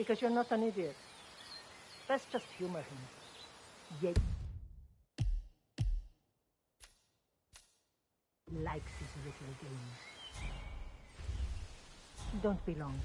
Because you're not an idiot. Let's just humor him. Yates likes his little games. Don't be long.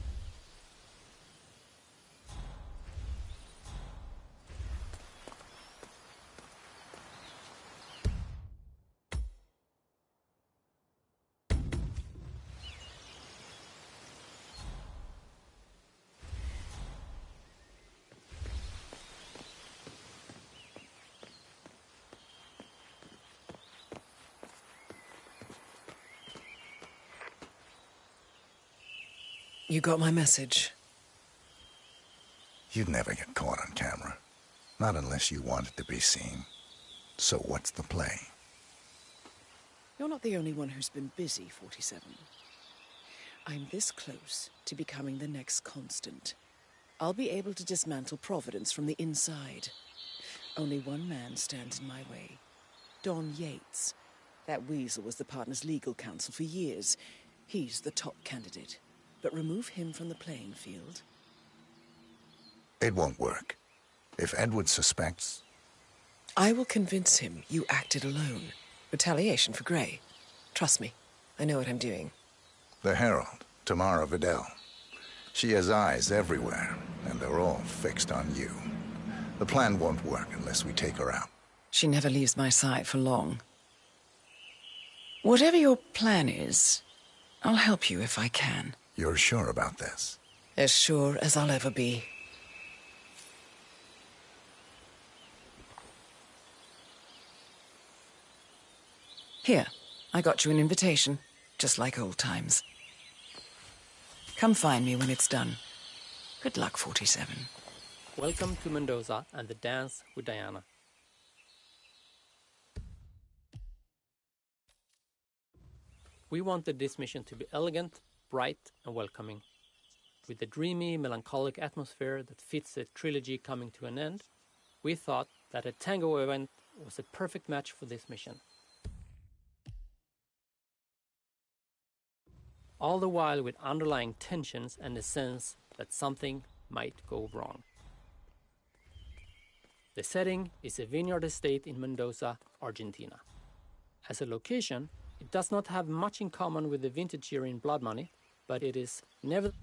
You got my message. You'd never get caught on camera. Not unless you wanted to be seen. So what's the play? You're not the only one who's been busy, 47. I'm this close to becoming the next constant. I'll be able to dismantle Providence from the inside. Only one man stands in my way. Don Yates. That weasel was the partner's legal counsel for years. He's the top candidate. But remove him from the playing field. It won't work. If Edward suspects... I will convince him you acted alone. Retaliation for Gray. Trust me, I know what I'm doing. The Herald, Tamara Vidal. She has eyes everywhere, and they're all fixed on you. The plan won't work unless we take her out. She never leaves my side for long. Whatever your plan is, I'll help you if I can. You're sure about this? As sure as I'll ever be. Here, I got you an invitation, just like old times. Come find me when it's done. Good luck, 47. Welcome to Mendozа and the dance with Diana. We wanted this mission to be elegant, bright and welcoming. With a dreamy, melancholic atmosphere that fits the trilogy coming to an end, we thought that a tango event was a perfect match for this mission. All the while with underlying tensions and a sense that something might go wrong. The setting is a vineyard estate in Mendozа, Argentina. As a location, it does not have much in common with the vintage year in Blood Money, but it is nevertheless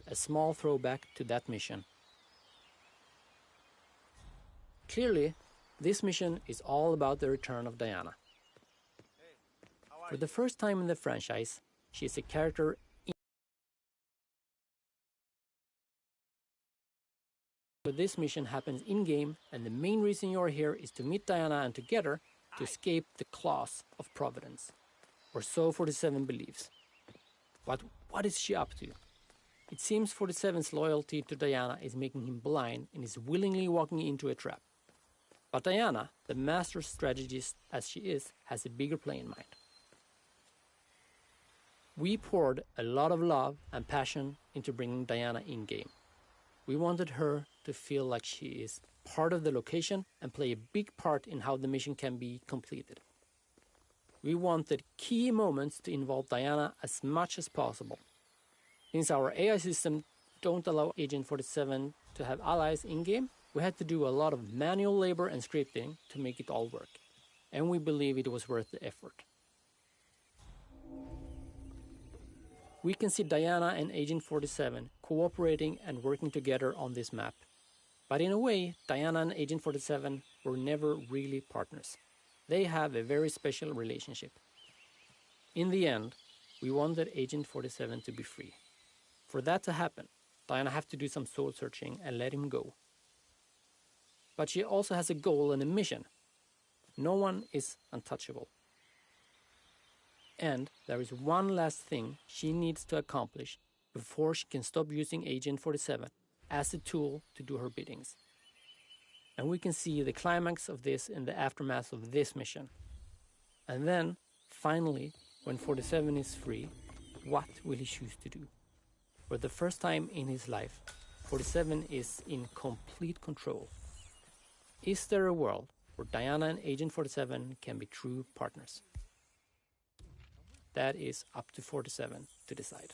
a small throwback to that mission. Clearly, this mission is all about the return of Diana. For the first time in the franchise, she is a character but this mission happens in-game, and the main reason you're here is to meet Diana and together to escape the claws of Providence. Or so 47 believes. But what is she up to? It seems 47's loyalty to Diana is making him blind and is willingly walking into a trap. But Diana, the master strategist as she is, has a bigger play in mind. We poured a lot of love and passion into bringing Diana in-game. We wanted her to feel like she is part of the location and play a big part in how the mission can be completed. We wanted key moments to involve Diana as much as possible. Since our AI system don't allow Agent 47 to have allies in-game, we had to do a lot of manual labor and scripting to make it all work. And we believe it was worth the effort. We can see Diana and Agent 47 cooperating and working together on this map. But in a way, Diana and Agent 47 were never really partners. They have a very special relationship. In the end, we wanted Agent 47 to be free. For that to happen, Diana had to do some soul searching and let him go. But she also has a goal and a mission. No one is untouchable. And there is one last thing she needs to accomplish before she can stop using Agent 47 as a tool to do her biddings. And we can see the climax of this in the aftermath of this mission. And then, finally, when 47 is free, what will he choose to do? For the first time in his life, 47 is in complete control. Is there a world where Diana and Agent 47 can be true partners? That is up to 47 to decide.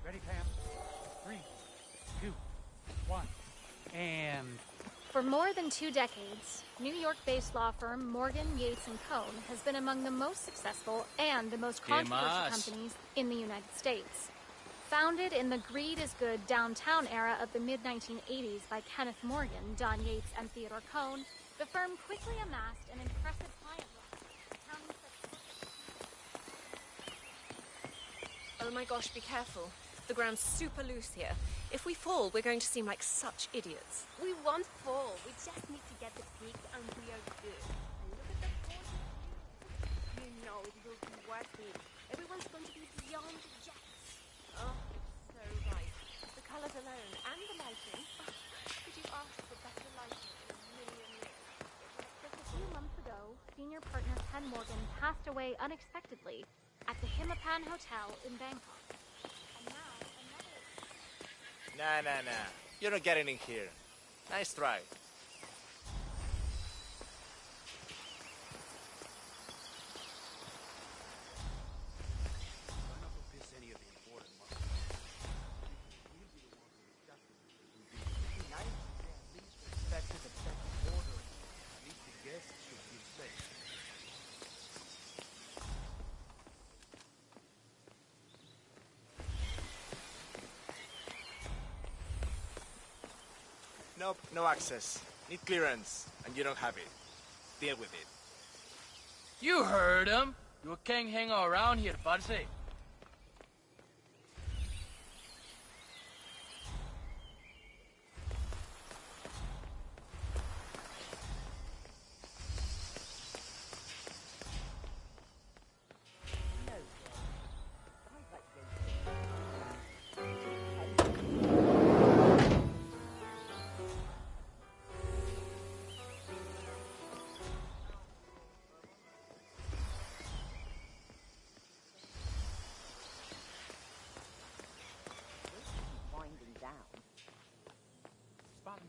Ready, Pam? 3, 2, 1, and... For more than 2 decades, New York-based law firm Morgan, Yates & Cohn has been among the most successful and the most controversial companies in the United States. Founded in the greed is good downtown era of the mid-1980s by Kenneth Morgan, Don Yates, and Theodore Cohn, the firm quickly amassed an impressive client list, accounting for... Oh my gosh, be careful. The ground's super loose here. If we fall, we're going to seem like such idiots. We won't fall. We just need to get the peak and we are good. And look at the gorgeous view. You know it will be worth it. Everyone's going to be beyond the jets. Oh, so right. The colors alone and the lighting. Oh, could you ask for better lighting in a million years? Just a few months ago, senior partner Ken Morgan passed away unexpectedly at the Hitman Hotel in Bangkok. And now, another... Nah. You're not getting in here. Nice try. Nope, no access. Need clearance, and you don't have it. Deal with it. You heard him. You can't hang around here, parce.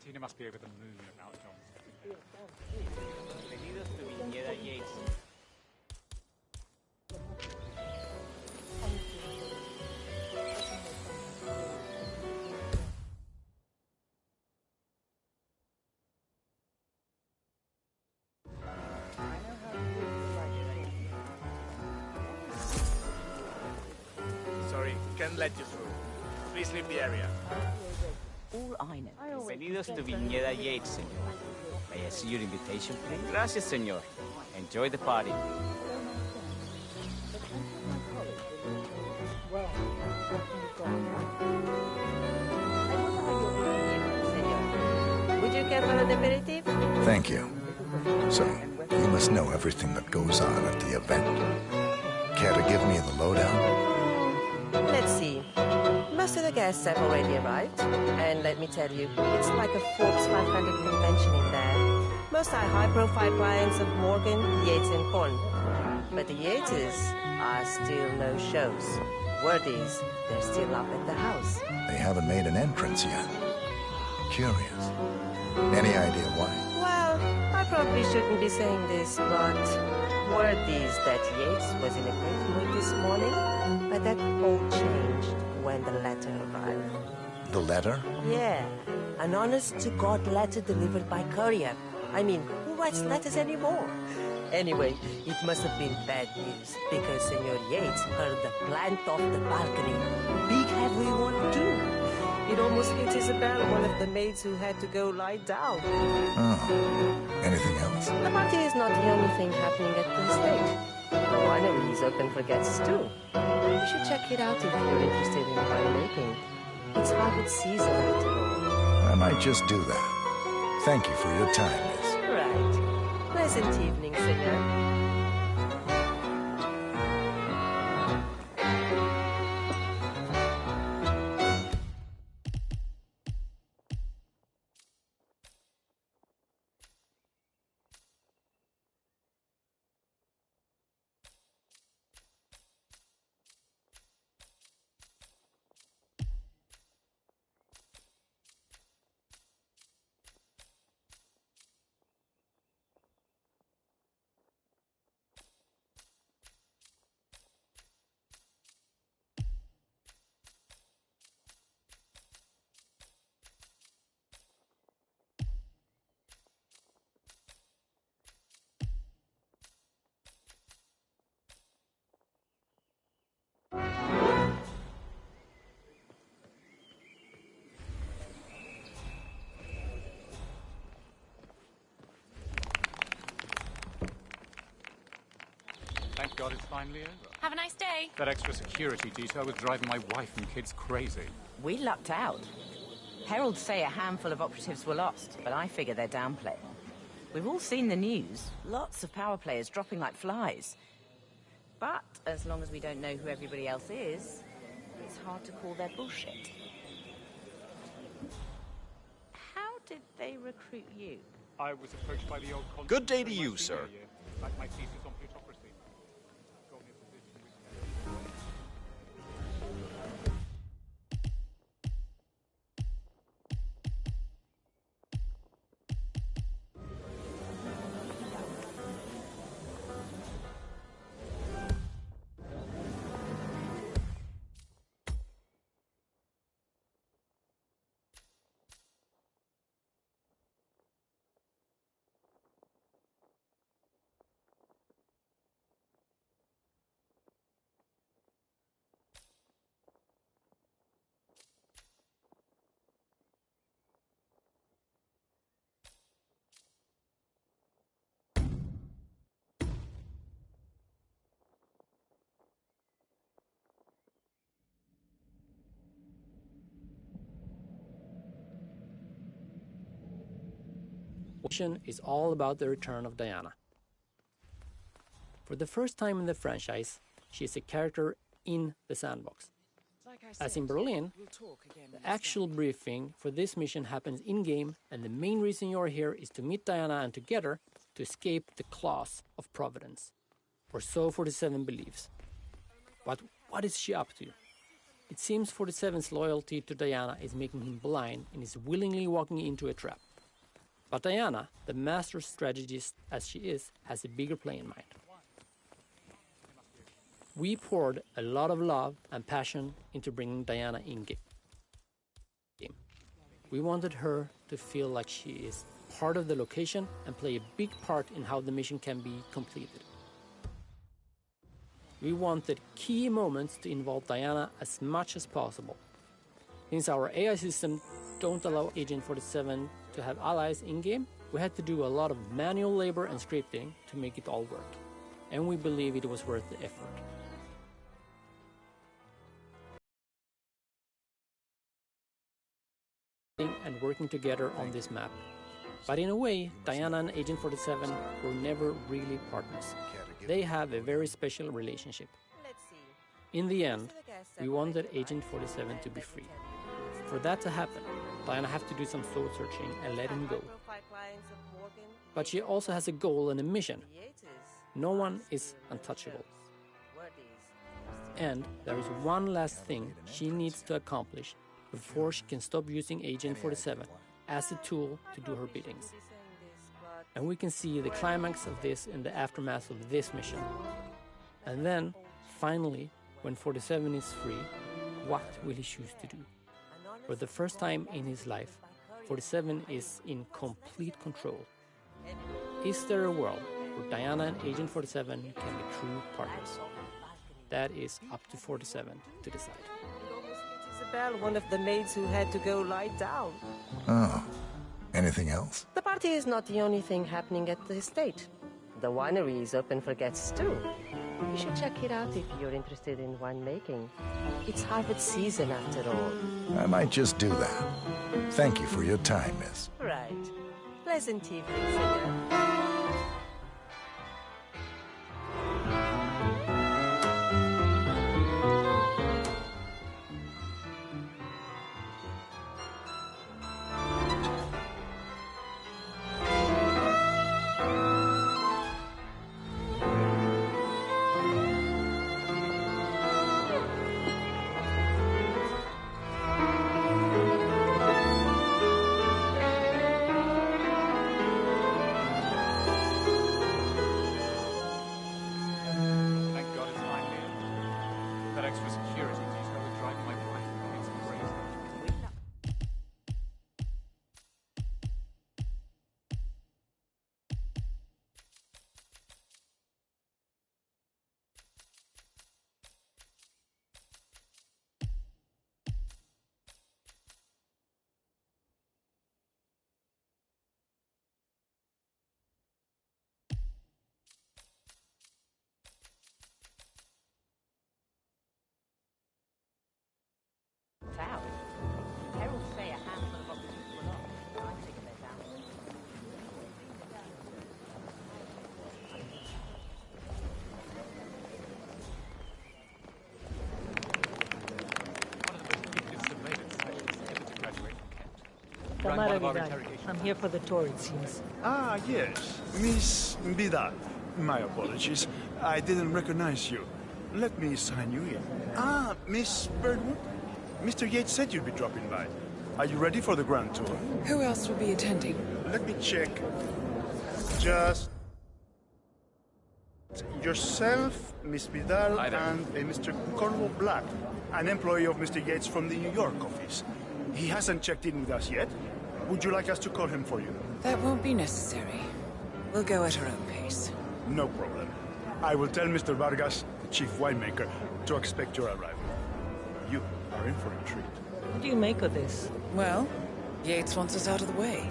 Tina must be over the moon about John. Bienvenidos to Viñeda Yates. Sorry, can't let you through. Please leave the area. All I know. Bienvenidos to Viñeda Yates, senor. May I see your invitation, please? Gracias, senor. Enjoy the party. Would you care for an aperitif? Thank you. So, you must know everything that goes on at the event. Care to give me the lowdown? Let's see. Most of the guests have already arrived. And let me tell you, it's like a Forbes 500 convention in there. Most are high-profile clients of Morgan, Yates, and Korn. But the Yateses are still no shows. Word is, they're still up at the house. They haven't made an entrance yet. Curious. Any idea why? Well, I probably shouldn't be saying this, but word is that Yates was in a great mood this morning, but that all changed when the letter arrived. The letter? Yeah, an honest-to-God letter delivered by courier. I mean, who writes letters anymore? Anyway, it must have been bad news, because Senor Yates heard the plant off the balcony. Big heavy one, too. It almost hit Isabel, one of the maids who had to go lie down. Oh. Anything else? The party is not the only thing happening at the estate. The winery is open for guests, too. You should check it out if you're interested in winemaking. It's Harvard season, after all. I might just do that. Thank you for your time, miss. Right. Pleasant evening, senor. Thank God it's finally over. Have a nice day. That extra security detail was driving my wife and kids crazy. We lucked out. Heralds say a handful of operatives were lost, but I figure they're downplaying. We've all seen the news. Lots of power players dropping like flies. But as long as we don't know who everybody else is, it's hard to call their bullshit. How did they recruit you? I was approached by the old... Good day to you, sir. Like my thesis on plutocracy. Is all about the return of Diana. For the first time in the franchise, she is a character in the sandbox. As in Berlin, the actual briefing for this mission happens in-game, and the main reason you're here is to meet Diana and together to escape the claws of Providence. Or so 47 believes. But what is she up to? It seems 47's loyalty to Diana is making him blind and is willingly walking into a trap. But Diana, the master strategist as she is, has a bigger play in mind. We poured a lot of love and passion into bringing Diana in-game. We wanted her to feel like she is part of the location and play a big part in how the mission can be completed. We wanted key moments to involve Diana as much as possible. Since our AI system don't allow Agent 47 to have allies in-game, we had to do a lot of manual labor and scripting to make it all work. And we believe it was worth the effort. And working together on this map. But in a way, Diana and Agent 47 were never really partners. They have a very special relationship. Let's see. In the end, we wanted Agent 47 to be free. For that to happen, Diana has to do some soul searching and let him go. But she also has a goal and a mission. No one is untouchable. And there is one last thing she needs to accomplish before she can stop using Agent 47 as a tool to do her biddings. And we can see the climax of this in the aftermath of this mission. And then, finally, when 47 is free, what will he choose to do? For the first time in his life, 47 is in complete control. Is there a world where Diana and Agent 47 can be true partners? That is up to 47 to decide. Isabel, one of the maids who had to go lie down. Oh. Anything else? The party is not the only thing happening at the estate. The winery is open for guests too. You should check it out if you're interested in winemaking. It's harvest season after all. I might just do that. Thank you for your time, miss. Right. Pleasant evening, senor. Out. Herald say a handful of operatives were lost. I figure they're down. I'm here for the tour, it seems. Ah, yes. Miss Vidal. My apologies. I didn't recognize you. Let me sign you in. Ah, Miss Birdwood? Mr. Yates said you'd be dropping by. Are you ready for the grand tour? Who else will be attending? Let me check. Just yourself, Miss Vidal, and Mr. Cornwall Black, an employee of Mr. Yates from the New York office. He hasn't checked in with us yet. Would you like us to call him for you? That won't be necessary. We'll go at our own pace. No problem. I will tell Mr. Vargas, the chief winemaker, to expect your arrival. You are in for a treat. What do you make of this? Well, Yates wants us out of the way.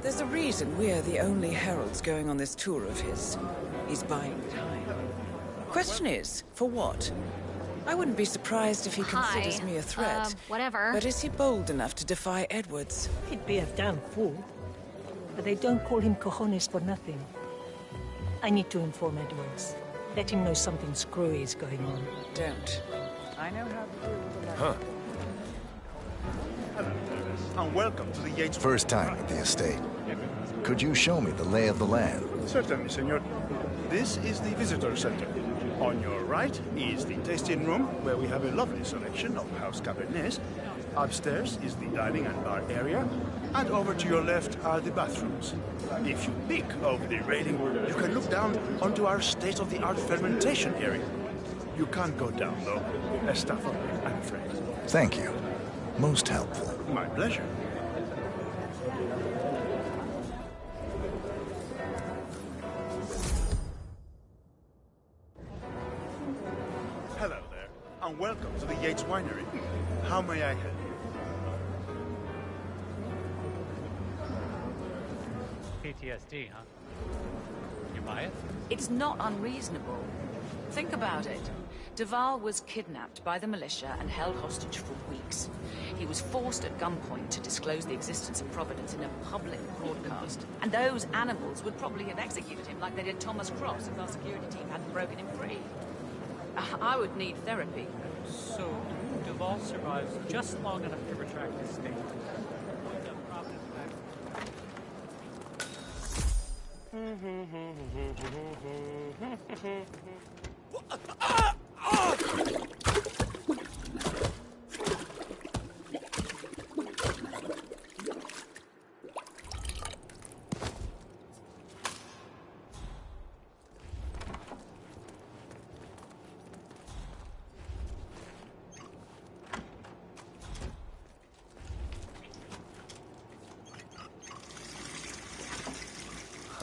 There's a reason we're the only heralds going on this tour of his. He's buying time. Question is, for what? I wouldn't be surprised if he considers me a threat. Whatever. But is he bold enough to defy Edwards? He'd be a damn fool. But they don't call him cojones for nothing. I need to inform Edwards. Let him know something screwy is going on. Don't. I know how to deal with the Huh. Hello, and welcome to the Yates... First time at the estate. Could you show me the lay of the land? Certainly, senor. This is the visitor center. On your right is the tasting room, where we have a lovely selection of house cabernets. Upstairs is the dining and bar area, and over to your left are the bathrooms. If you peek over the railing, you can look down onto our state-of-the-art fermentation area. You can't go down, though. A staff only, I'm afraid. Thank you. Most helpful. My pleasure. Hello there, and welcome to the Yates Winery. How may I help you? PTSD, huh? You buy it? It's not unreasonable. Think about it. Duval was kidnapped by the militia and held hostage for weeks. He was forced at gunpoint to disclose the existence of Providence in a public broadcast. And those animals would probably have executed him like they did Thomas Cross if our security team hadn't broken him free. I would need therapy. So, Duval survives just long enough to retract his statement.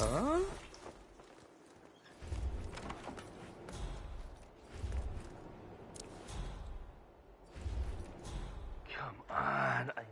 Huh? Come on, I am...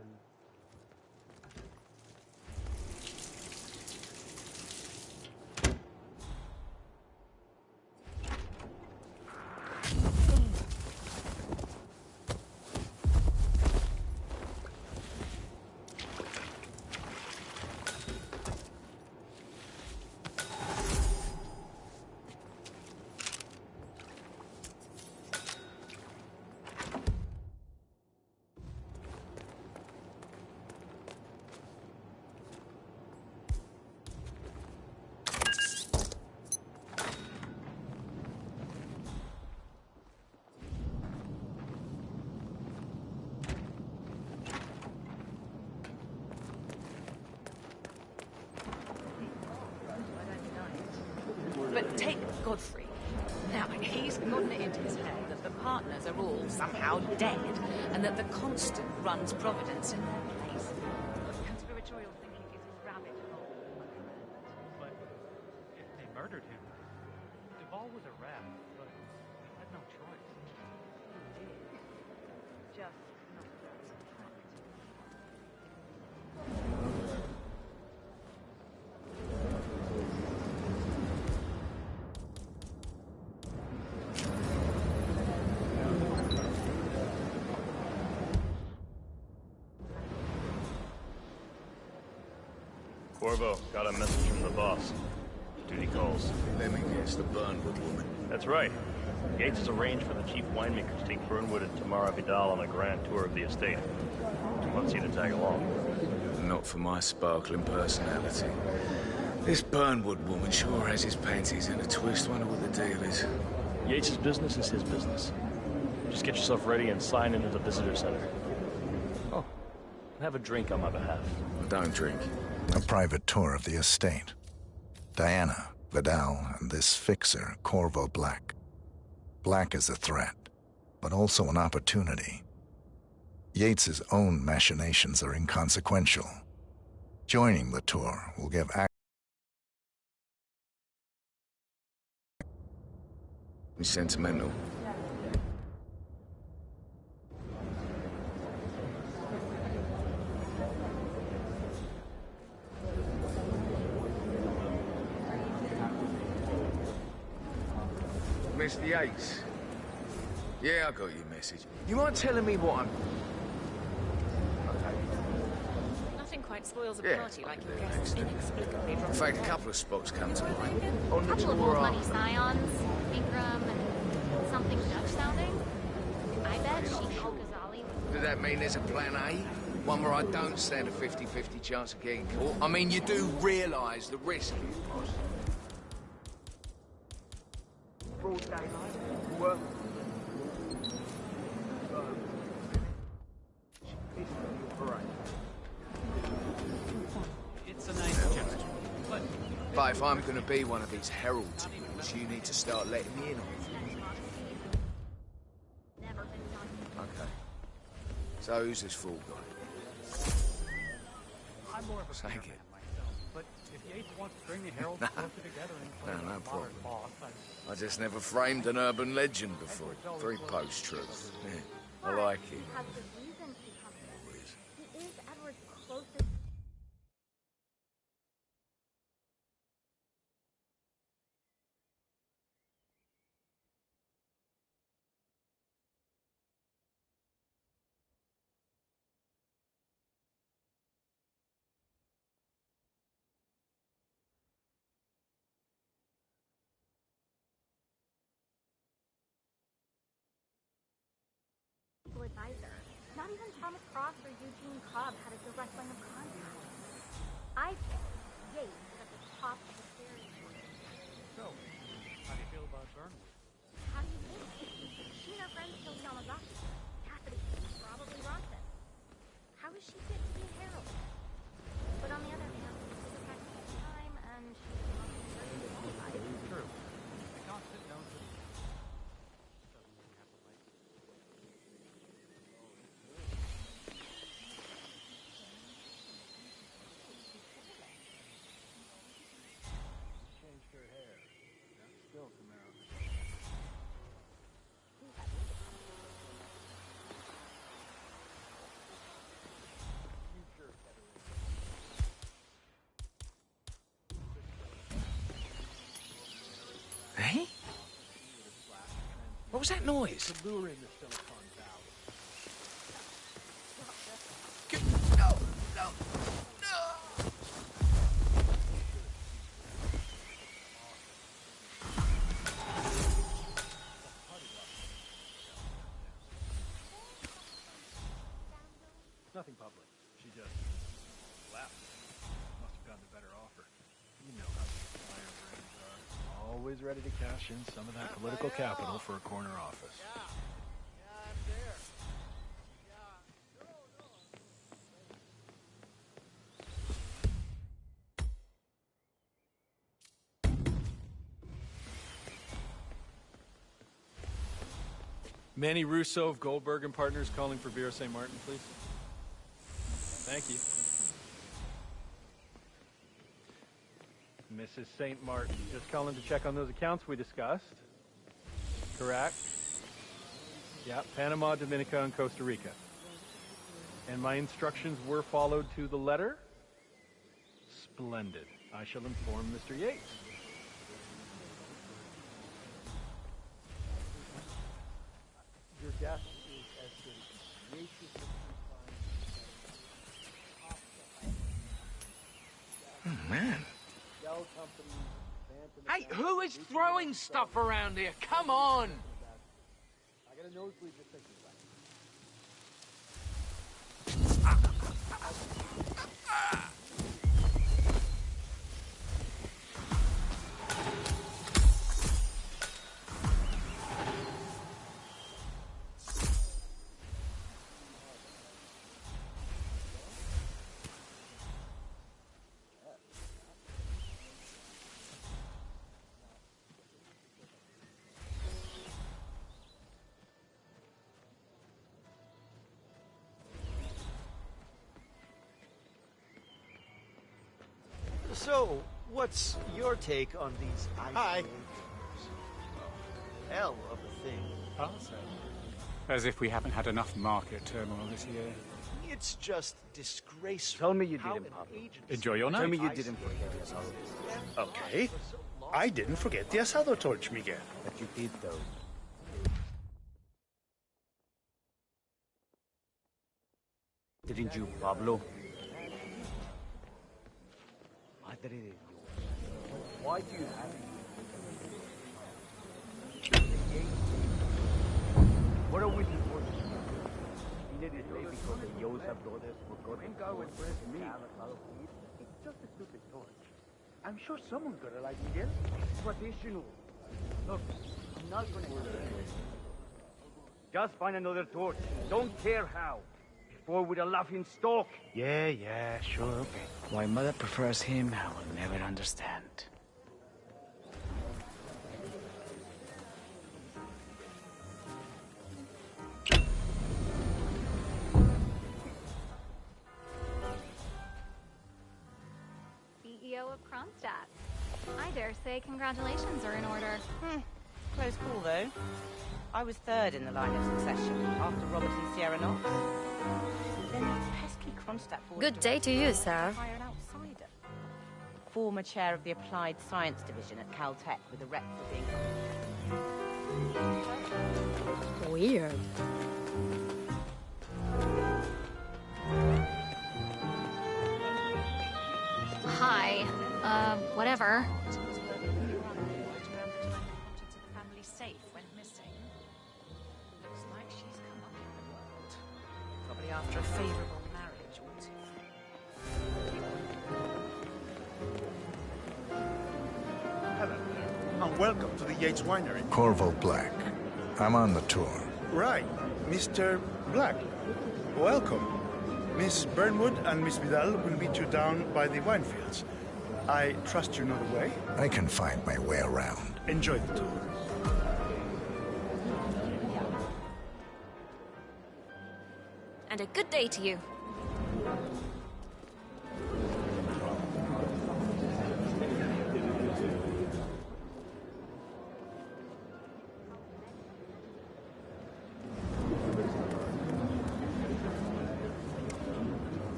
But take Godfrey. Now, he's gotten it into his head that the partners are all somehow dead, and that the Constant runs Providence in their place. Conspiratorial thinking is a rabbit hole. But if they murdered him, Duval was a rat, but he had no choice. He did. Just not very Corvo, got a message from the boss. Duty calls. Let me guess, the Burnwood woman. That's right. Yates has arranged for the chief winemaker to take Burnwood and Tamara Vidal on a grand tour of the estate. He wants you to tag along. Not for my sparkling personality. This Burnwood woman sure has his panties in a twist. Wonder what the deal is. Yates' business is his business. Just get yourself ready and sign into the visitor center. Oh, have a drink on my behalf. I don't drink. A private tour of the estate. Diana, Vidal, and this fixer, Corvo Black. Black is a threat, but also an opportunity. Yates's own machinations are inconsequential. Joining the tour will give access. Sentimental. Mr. Yates. Yeah, I got your message. You mind telling me what I'm... Nothing quite spoils a Yeah. party like your guests inexplicably In dropping fact, a couple of spots come to mind. On the couple of tour old money after. scions, Ingram, and something Dutch sounding. I bet Sheikh Al-Ghazali. Does that mean there's a plan A? One where I don't stand a 50-50 chance of getting caught? I mean, you do realise the risk, boss. Broad daylight, work. It's a nice gesture, but if I'm going to be one of these herald tours, you need to start letting me in on it. Okay. So who's this fool guy? I'm more of a Thank fan you. myself. But if Yates wants to bring the Heralds closer together and play No a problem. modern boss, I just never framed an urban legend before. Very post-truth. Yeah, I like it. Has the reason he comes. He is Edward's closest. pub had a direct line of contact. I think Yates is at the top of the stairs. So, how do you feel about Burnwood? How do you think? She and her friends killed Yamazaki. Cassidy probably Ronson. How is she fit to be a herald? But on the other hand, this is not time, and she's not very qualified. True. The constant known to doesn't really have to like. Changed her hair. Still Camaro. Hey? What was that noise? To lure in the Silicon Valley. No! No! No! Nothing public. She just left. Must have gotten a better offer. You know how these fire brands are. Always ready to cash in some of that political capital for a corner office. Manny Russo of Goldberg and Partners calling for Vera St. Martin, please. Thank you. Mrs. St. Martin, just calling to check on those accounts we discussed. Correct? Yeah, Panama, Dominica, and Costa Rica. And my instructions were followed to the letter? Splendid. I shall inform Mr. Yates. Your guess is as good as Yates is Oh, man. Shell companies, Hey, who is throwing stuff around here? Come on! I got a nosebleed just thinking about it. So, what's your take on these isolated hell of a thing? As if we haven't had enough market turmoil this year. It's just disgraceful. Tell me you how didn't, an Pablo. agency- Enjoy your night. Tell me you didn't forget the asado. Okay. I didn't forget the asado torch, Miguel. But you did, though. Didn't you, Pablo? Madre de Dios. Why do you have it? What are we supposed to do? He needed late because the Yosa brothers forgot to go and press me. It's just a stupid torch. I'm sure someone's got it like Miguel. Traditional. Look, I'm not gonna just find another torch. Don't care how. Before with a laughing stock. Yeah, sure, okay. Why Mother prefers him, I will never understand. CEO of Kronstadt. I dare say congratulations are in order. Close call, though. I was third in the line of succession, after Robert and Sierra Knox. Then that pesky Kronstadt board Good day to you, sir. hire an outsider. Former chair of the Applied Science Division at Caltech with a rep for being... Weird. Hi. Whatever. Family safe went missing. Looks like she's come up in the world. Probably after a favorable marriage or Welcome to the Yates Winery. Corvo Black. I'm on the tour. Right, Mr. Black. Welcome. Miss Burnwood and Miss Vidal will meet you down by the wine fields. I trust you know the way? I can find my way around. Enjoy the tour. And a good day to you.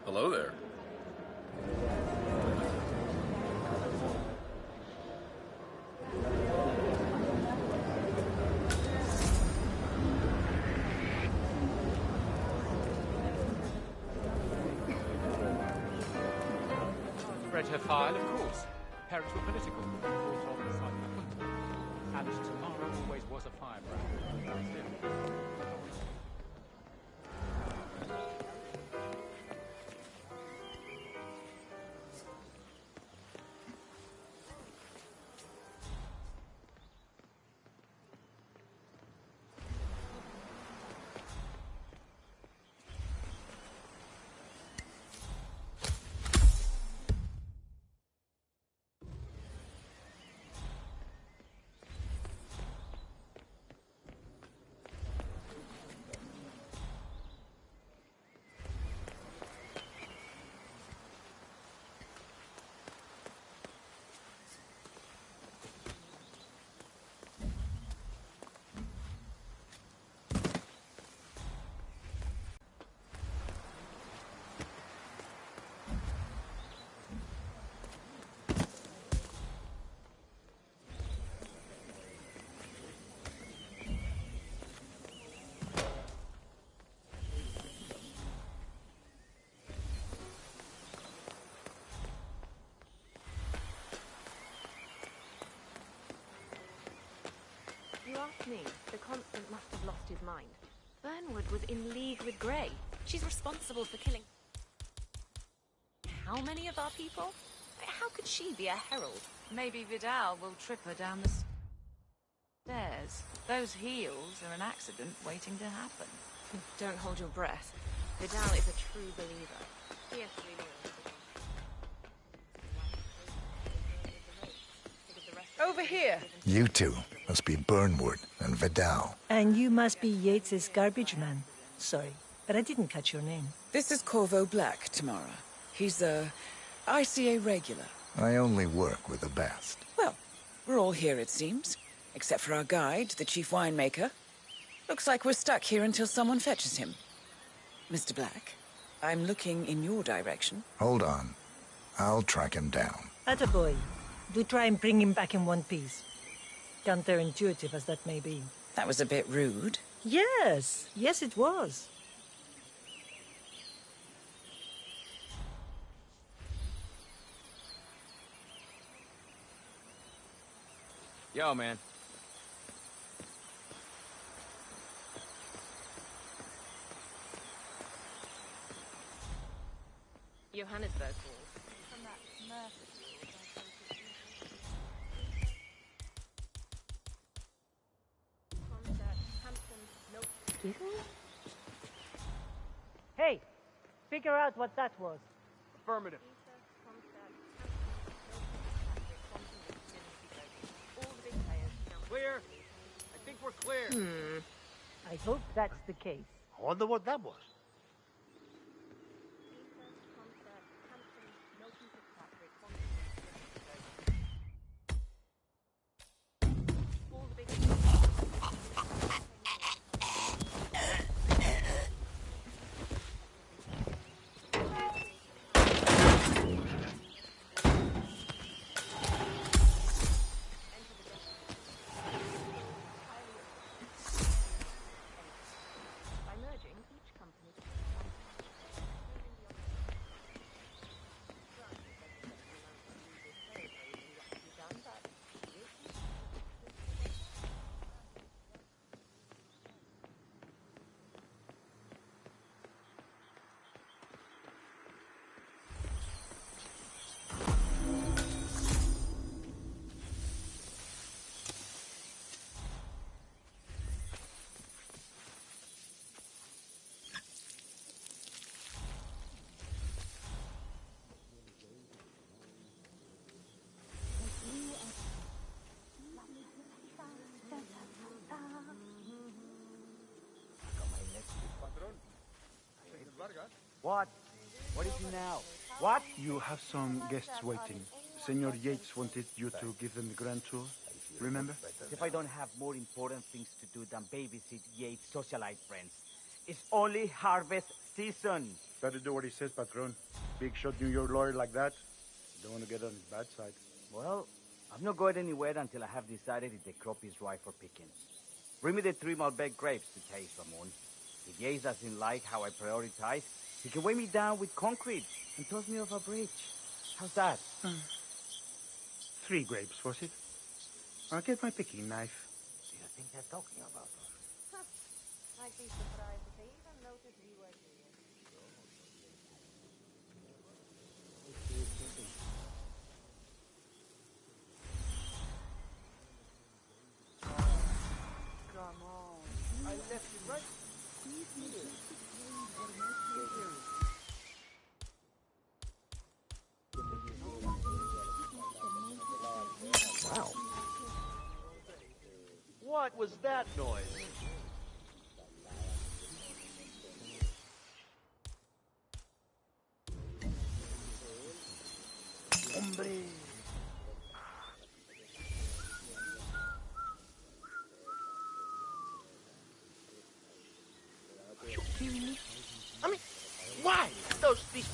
Hello there. Read her file, of course. Parents were political. Brought on the side of the football. And tomorrow always was a firebrand. You asked me. The Constant must have lost his mind. Burnwood was in league with Grey. She's responsible for killing... how many of our people? How could she be a herald? Maybe Vidal will trip her down the stairs. Those heels are an accident waiting to happen. Don't hold your breath. Vidal is a true believer. Yes, really. Over here. You two must be Burnwood and Vidal. And you must be Yates's garbage man. Sorry, but I didn't catch your name. This is Corvo Black, Tamara. He's a ICA regular. I only work with the best. Well, we're all here, it seems. Except for our guide, the chief winemaker. Looks like we're stuck here until someone fetches him. Mr. Black, I'm looking in your direction. Hold on. I'll track him down. Attaboy. Do try and bring him back in one piece. Counterintuitive as that may be. That was a bit rude. Yes. Yes, it was. Yo, man. Johannesburg Wall. Hey, figure out what that was. Affirmative. Clear. I think we're clear. I hope that's the case. I wonder what that was. By merging, each company What? What is it now? What? You have some guests waiting. Senor Yates wanted you to give them the grand tour. Remember? If I don't have more important things to do than babysit Yates' socialite friends. It's only harvest season. Better do what he says, Patron. Big shot New York lawyer like that. Don't want to get on his bad side. Well, I'm not going anywhere until I have decided if the crop is ripe for picking. Bring me the 3 Malbec grapes to taste, Ramon. If Yates doesn't like how I prioritize, he can weigh me down with concrete and toss me off a bridge. How's that? 3 grapes, was it? I'll get my picking knife. Do you think they're talking about us? I'd be surprised if they even noticed you were here. Come on. I left it right here. Wow. What was that noise? Hombre. Are you kidding me? I mean, why? These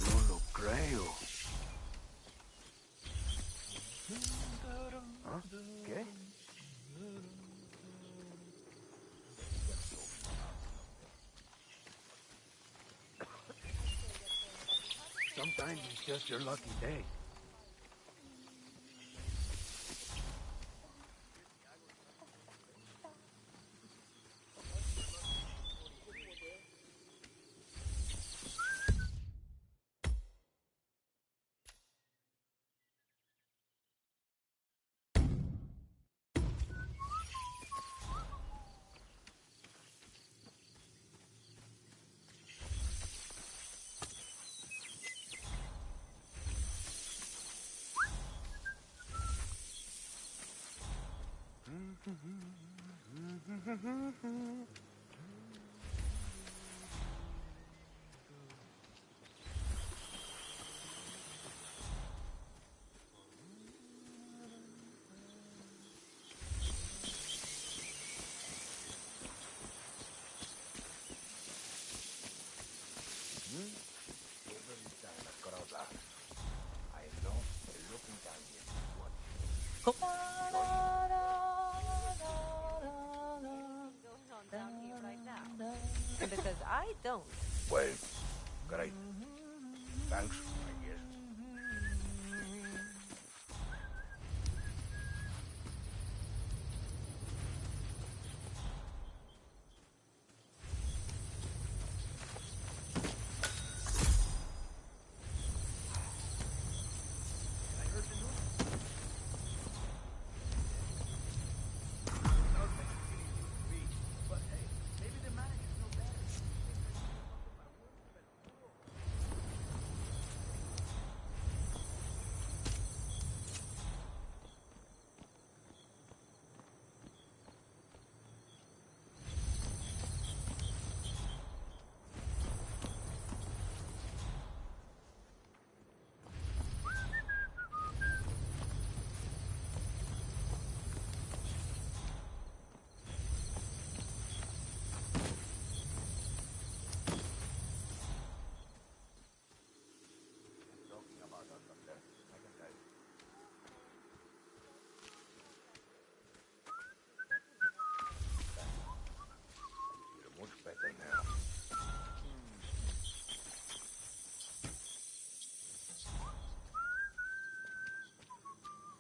No lo creo. ¿Ah? ¿Qué? Sometimes it's just your lucky day. Because I don't. Well, great. Thanks, I guess.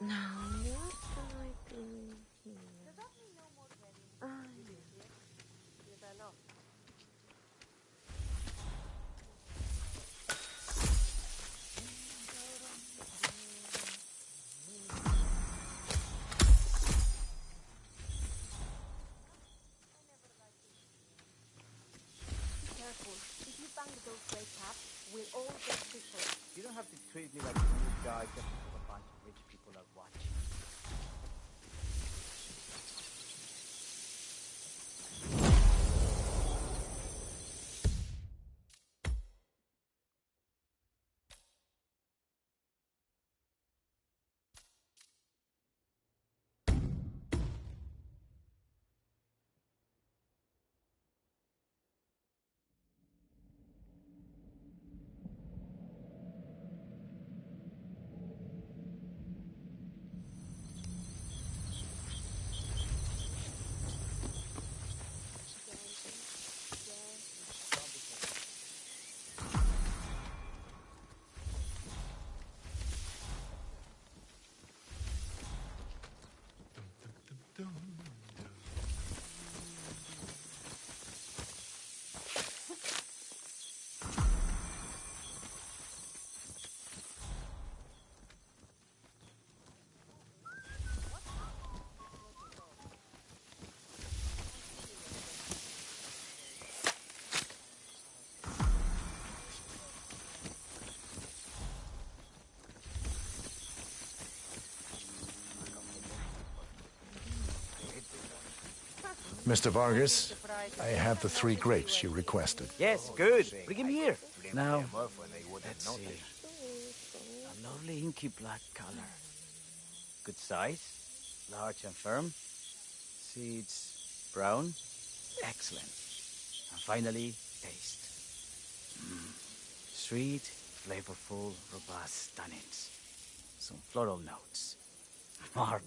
Now, what am I doing here? Does that mean no more weddings? Mr. Vargas, I have the 3 grapes you requested. Yes, good. Bring him here. Now, let's see. A lovely inky black color. Good size, large and firm. Seeds brown. Excellent. And finally, taste. Sweet, flavorful, robust tannins. Some floral notes. Okay.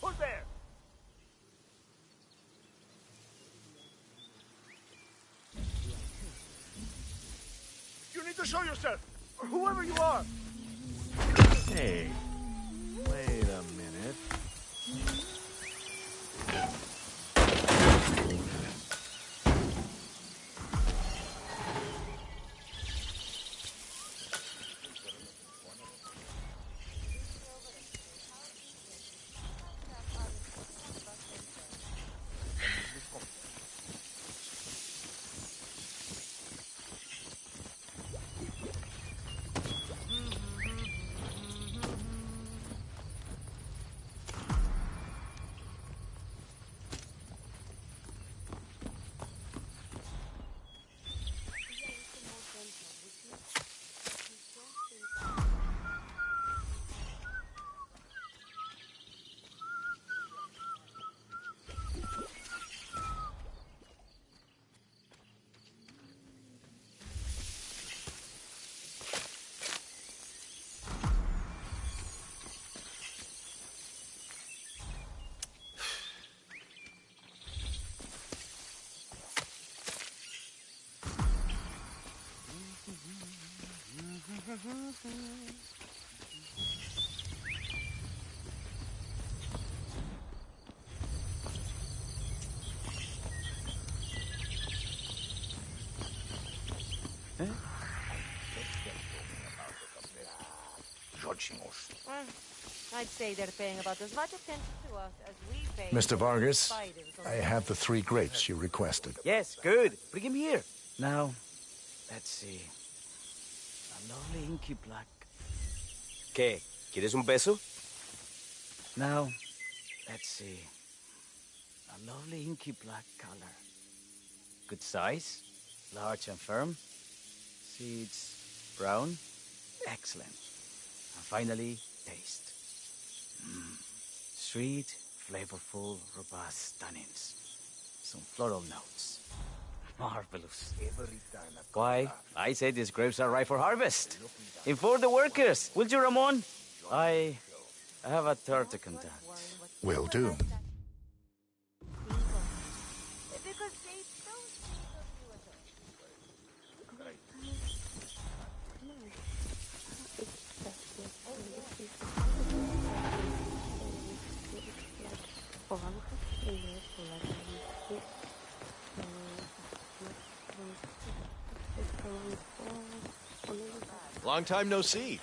Who's there? You need to show yourself, whoever you are. Hey, wait a minute. I'd say they're paying about as much attention to us as we pay. Mr. Vargas, I have the 3 grapes you requested. Yes, good. Bring him here. Now, let's see. A lovely inky black. ¿Qué? ¿Quieres un beso? Now, let's see. A lovely inky black color. Good size, large and firm. Seeds brown. Excellent. And finally, taste. Sweet, flavorful, robust tannins. Some floral notes. Marvelous. Why, I say these grapes are ripe for harvest. Inform the workers, will you, Ramon? I have a tour to conduct. Will do. Long time no see.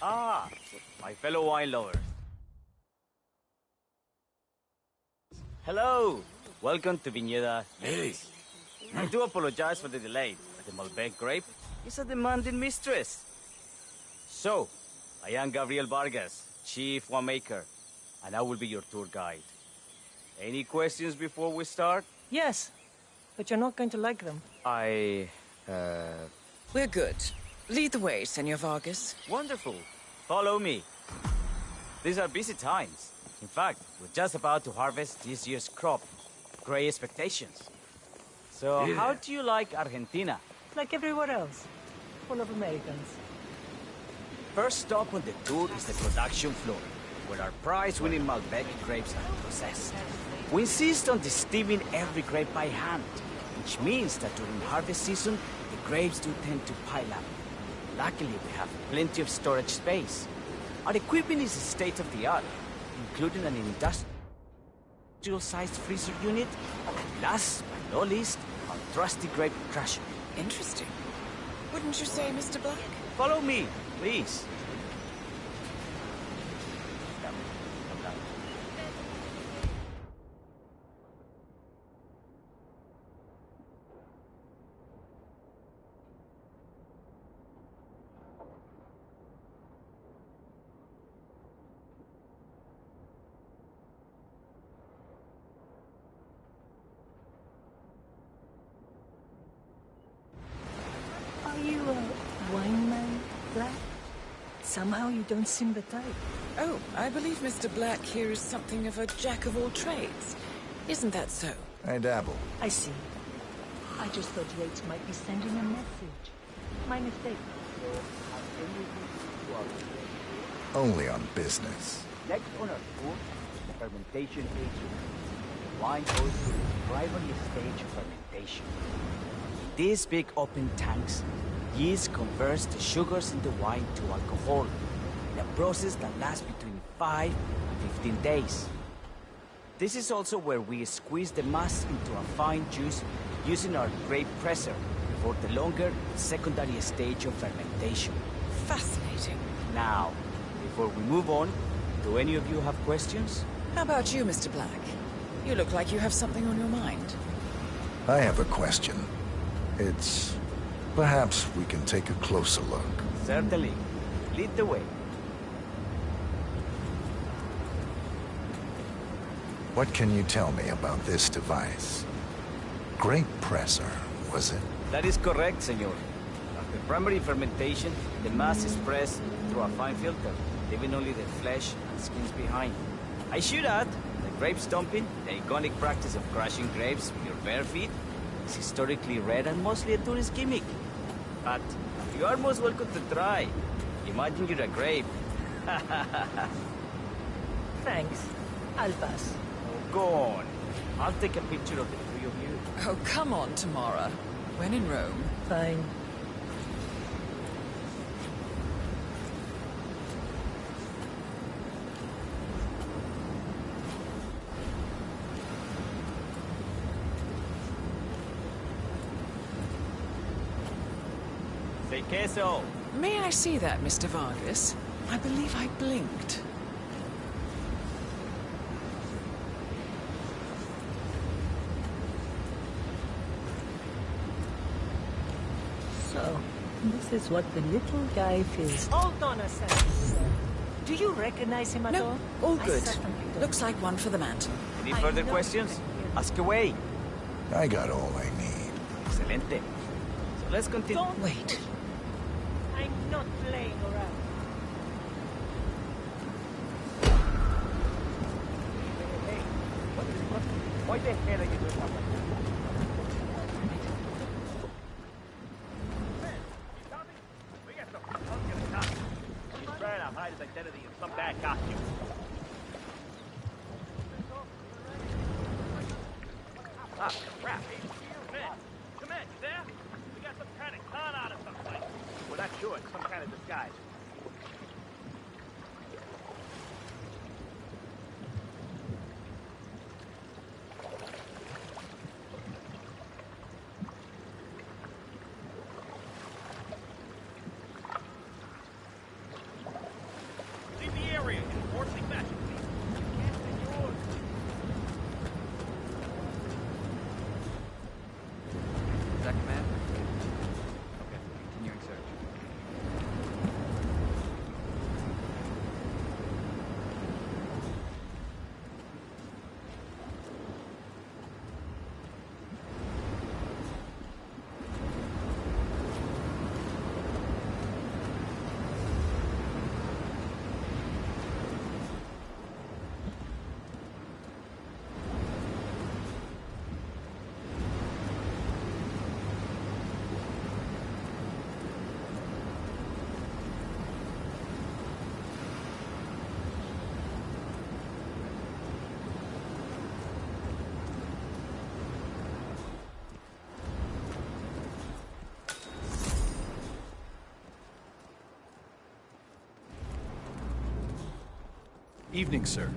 Ah, my fellow wine lovers. Hello. Welcome to Viñeda. Hey. I do apologize for the delay. The Malbec grape is a demanding mistress. So, I am Gabriel Vargas, Chief Winemaker, and I will be your tour guide. Any questions before we start? Yes, but you're not going to like them. We're good. Lead the way, Senor Vargas. Wonderful. Follow me. These are busy times. In fact, we're just about to harvest this year's crop. Great expectations. So, how do you like Argentina? Like everywhere else. Full of Americans. First stop on the tour is the production floor, where our prize-winning Malbec grapes are processed. We insist on steaming every grape by hand, which means that during harvest season, the grapes do tend to pile up. Luckily, we have plenty of storage space. Our equipment is state-of-the-art, including an industrial-sized freezer unit, and last but not least, our trusty grape crusher. Interesting. Wouldn't you say, Mr. Black? Follow me, please. Are you a wine man, Black? Somehow you don't seem the type. Oh, I believe Mr. Black here is something of a jack of all trades. Isn't that so? I dabble. I see. I just thought Yates might be sending a message. My mistake. Only on business. Next on our tour, the fermentation agent. Wine goes through the primary stage of fermentation. In these big open tanks, yeast converts the sugars in the wine to alcohol, in a process that lasts between 5 and 15 days. This is also where we squeeze the mass into a fine juice using our grape presser before the longer secondary stage of fermentation. Fascinating. Now, before we move on, do any of you have questions? How about you, Mr. Black? You look like you have something on your mind. I have a question. It's... perhaps we can take a closer look. Certainly. Lead the way. What can you tell me about this device? Grape presser, was it? That is correct, senor. After primary fermentation, the mass is pressed through a fine filter, leaving only the flesh and skins behind. I should add, the grape stomping, the iconic practice of crushing grapes with your bare feet, is historically rare and mostly a tourist gimmick. But you are most welcome to try. Imagine you're a grape. Thanks. I'll pass. Oh, go on. I'll take a picture of the three of you. Oh, come on, Tamara. When in Rome. Fine. Say queso. May I see that, Mr. Vargas? I believe I blinked. So, this is what the little guy feels. Hold on a second. Do you recognize him at all? All good. Looks like one for the mantle. Any further questions? Ask away. I got all I need. Excelente. So let's continue. Don't wait. I'm not playing around. Hey, why the hell are you doing that? Trying to hide his identity in some bad costume. Ah, crap. Come in, you there? We got some kind of con out of someplace. Well, that's sure. It's some kind of disguise. Leave the area in orderly fashion, please. Is that command? Okay, continuing search. Evening, sir.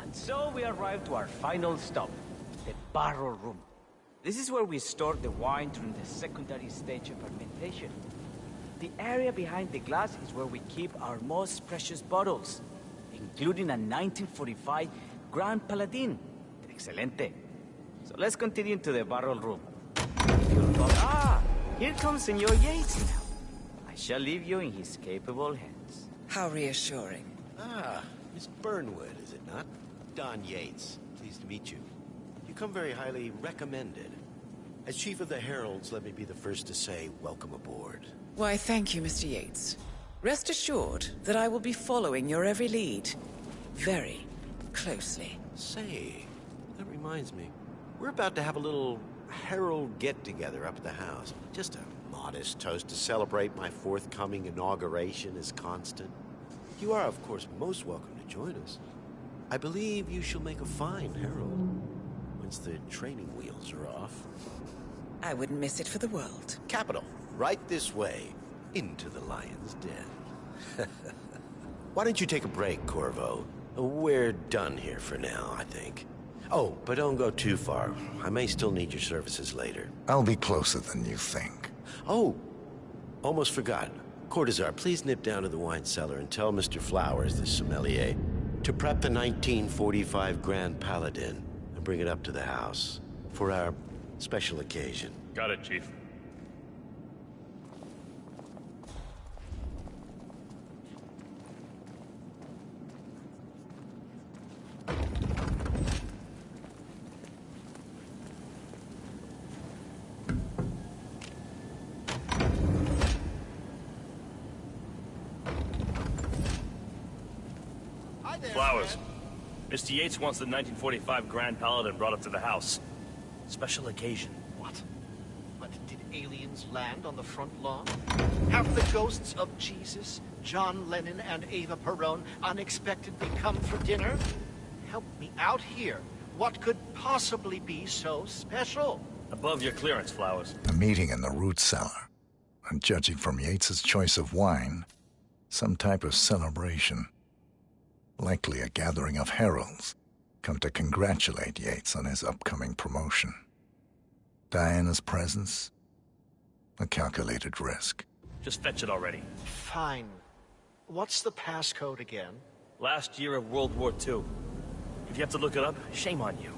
And so we arrived to our final stop, the barrel room. This is where we store the wine during the secondary stage of fermentation. The area behind the glass is where we keep our most precious bottles, including a 1945 Grand Paladin. Excelente. So let's continue to the barrel room. Ah, here comes Senor Yates now. I shall leave you in his capable hands. How reassuring. Ah, Miss Burnwood, is it not? Don Yates. Pleased to meet you. You come very highly recommended. As Chief of the Heralds, let me be the first to say welcome aboard. Why, thank you, Mr. Yates. Rest assured that I will be following your every lead. Very closely. Say, that reminds me. We're about to have a little Herald get-together up at the house. Just a modest toast to celebrate my forthcoming inauguration as Constant. You are, of course, most welcome to join us. I believe you shall make a fine Herald, once the training wheels are off. I wouldn't miss it for the world. Capital. Right this way, into the lion's den. Why don't you take a break, Corvo? We're done here for now, I think. Oh, but don't go too far. I may still need your services later. I'll be closer than you think. Oh, almost forgot. Cortazar, please nip down to the wine cellar and tell Mr. Flowers, the sommelier, to prep the 1945 Grand Paladin and bring it up to the house for our special occasion. Got it, Chief. Flowers. Mr. Yates wants the 1945 Grand Paladin brought up to the house. Special occasion. What? But did aliens land on the front lawn? Have the ghosts of Jesus, John Lennon, and Eva Perón unexpectedly come for dinner? Help me out here. What could possibly be so special? Above your clearance, Flowers. A meeting in the root cellar. And judging from Yates's choice of wine, some type of celebration. Likely a gathering of heralds, come to congratulate Yates on his upcoming promotion. Diana's presence, a calculated risk. Just fetch it already. Fine. What's the passcode again? Last year of World War II. If you have to look it up, shame on you.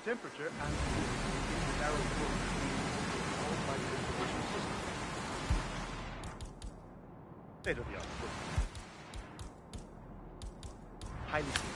temperature and humidity in the barrel cooling all by the ventilation system. State of the art. Highly safe.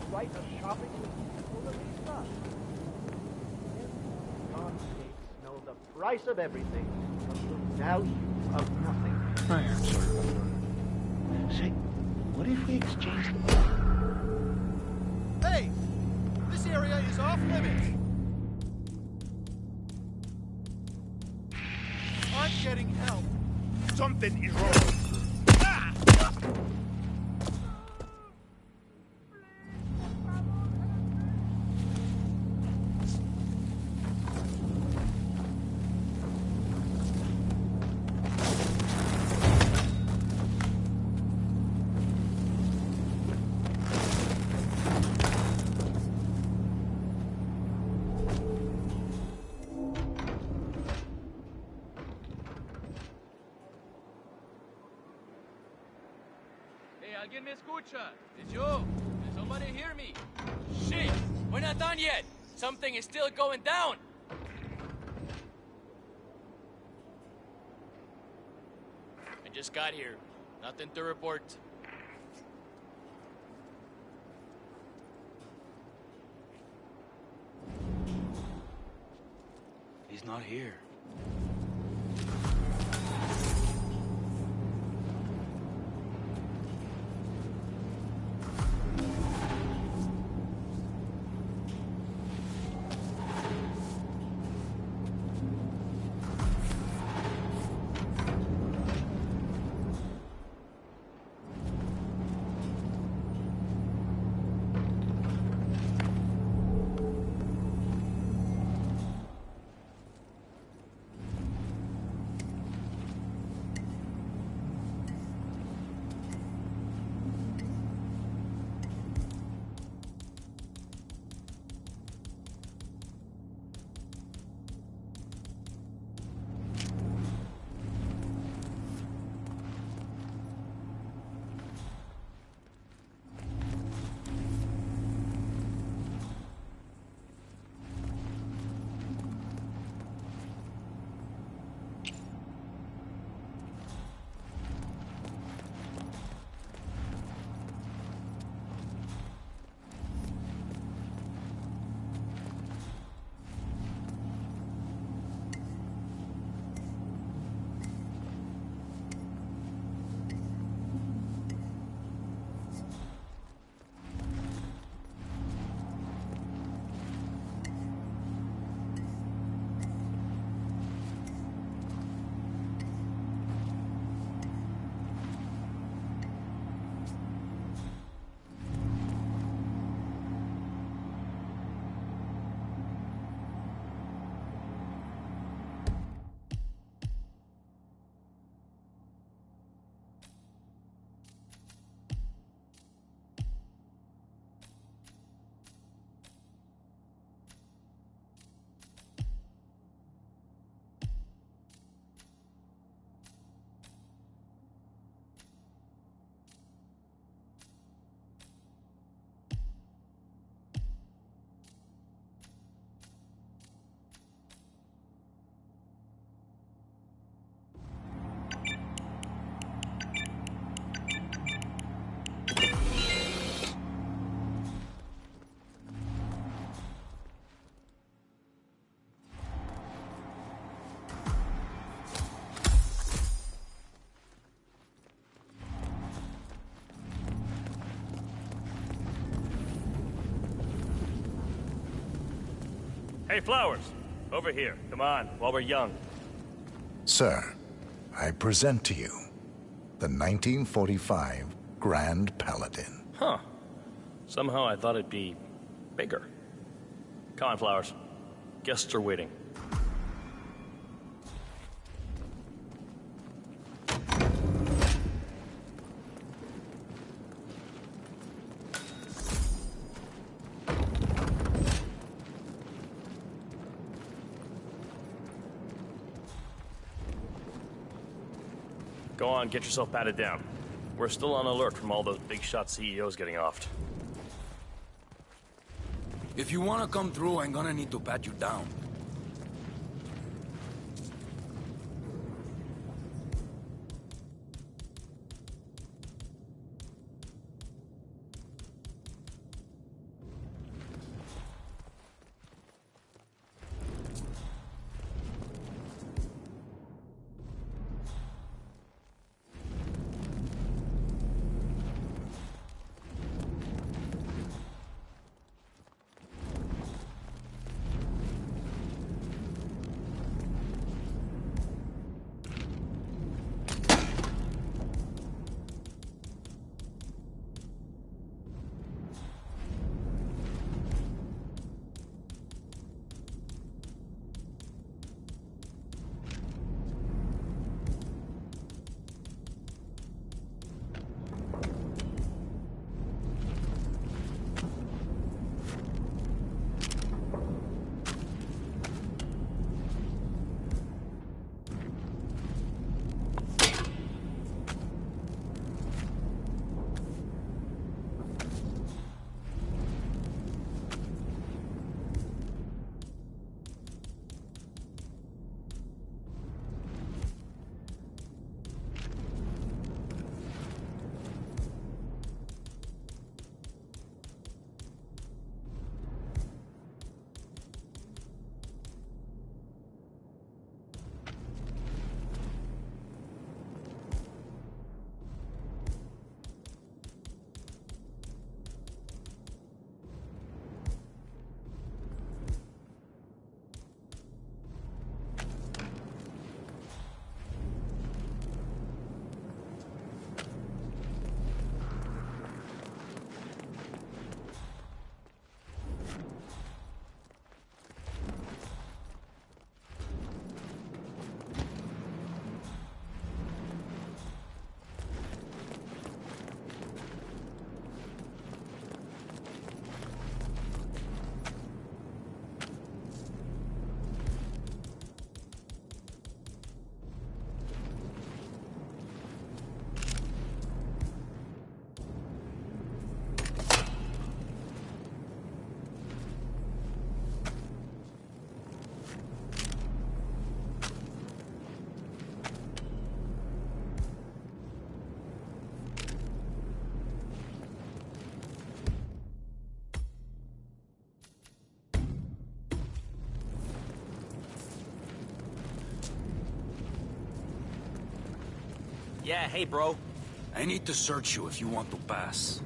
Write a shopping list for the Lisa. Non-states know the price of everything, but the value of nothing. I am sorry about that. Say, what if we exchange the... Hey! This area is off limits! I'm getting help. Something is wrong. ¿Alguien me escucha? It's you. Can somebody hear me? Shit! We're not done yet. Something is still going down. I just got here. Nothing to report. He's not here. Hey, Flowers! Over here. Come on, while we're young. Sir, I present to you the 1945 Grand Paladin. Huh. Somehow I thought it'd be bigger. Come on, Flowers. Guests are waiting. Go on, get yourself patted down. We're still on alert from all those big shot CEOs getting offed. If you want to come through, I'm gonna need to pat you down. Yeah, hey, bro. I need to search you if you want to pass.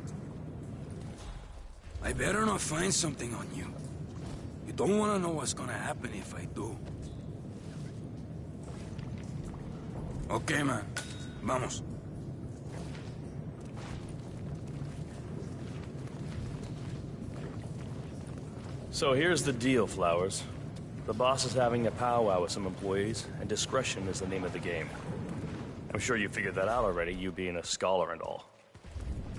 I better not find something on you. You don't want to know what's gonna happen if I do. Okay, man. Vamos. So here's the deal, Flowers. The boss is having a powwow with some employees, and discretion is the name of the game. I'm sure you figured that out already, you being a scholar and all.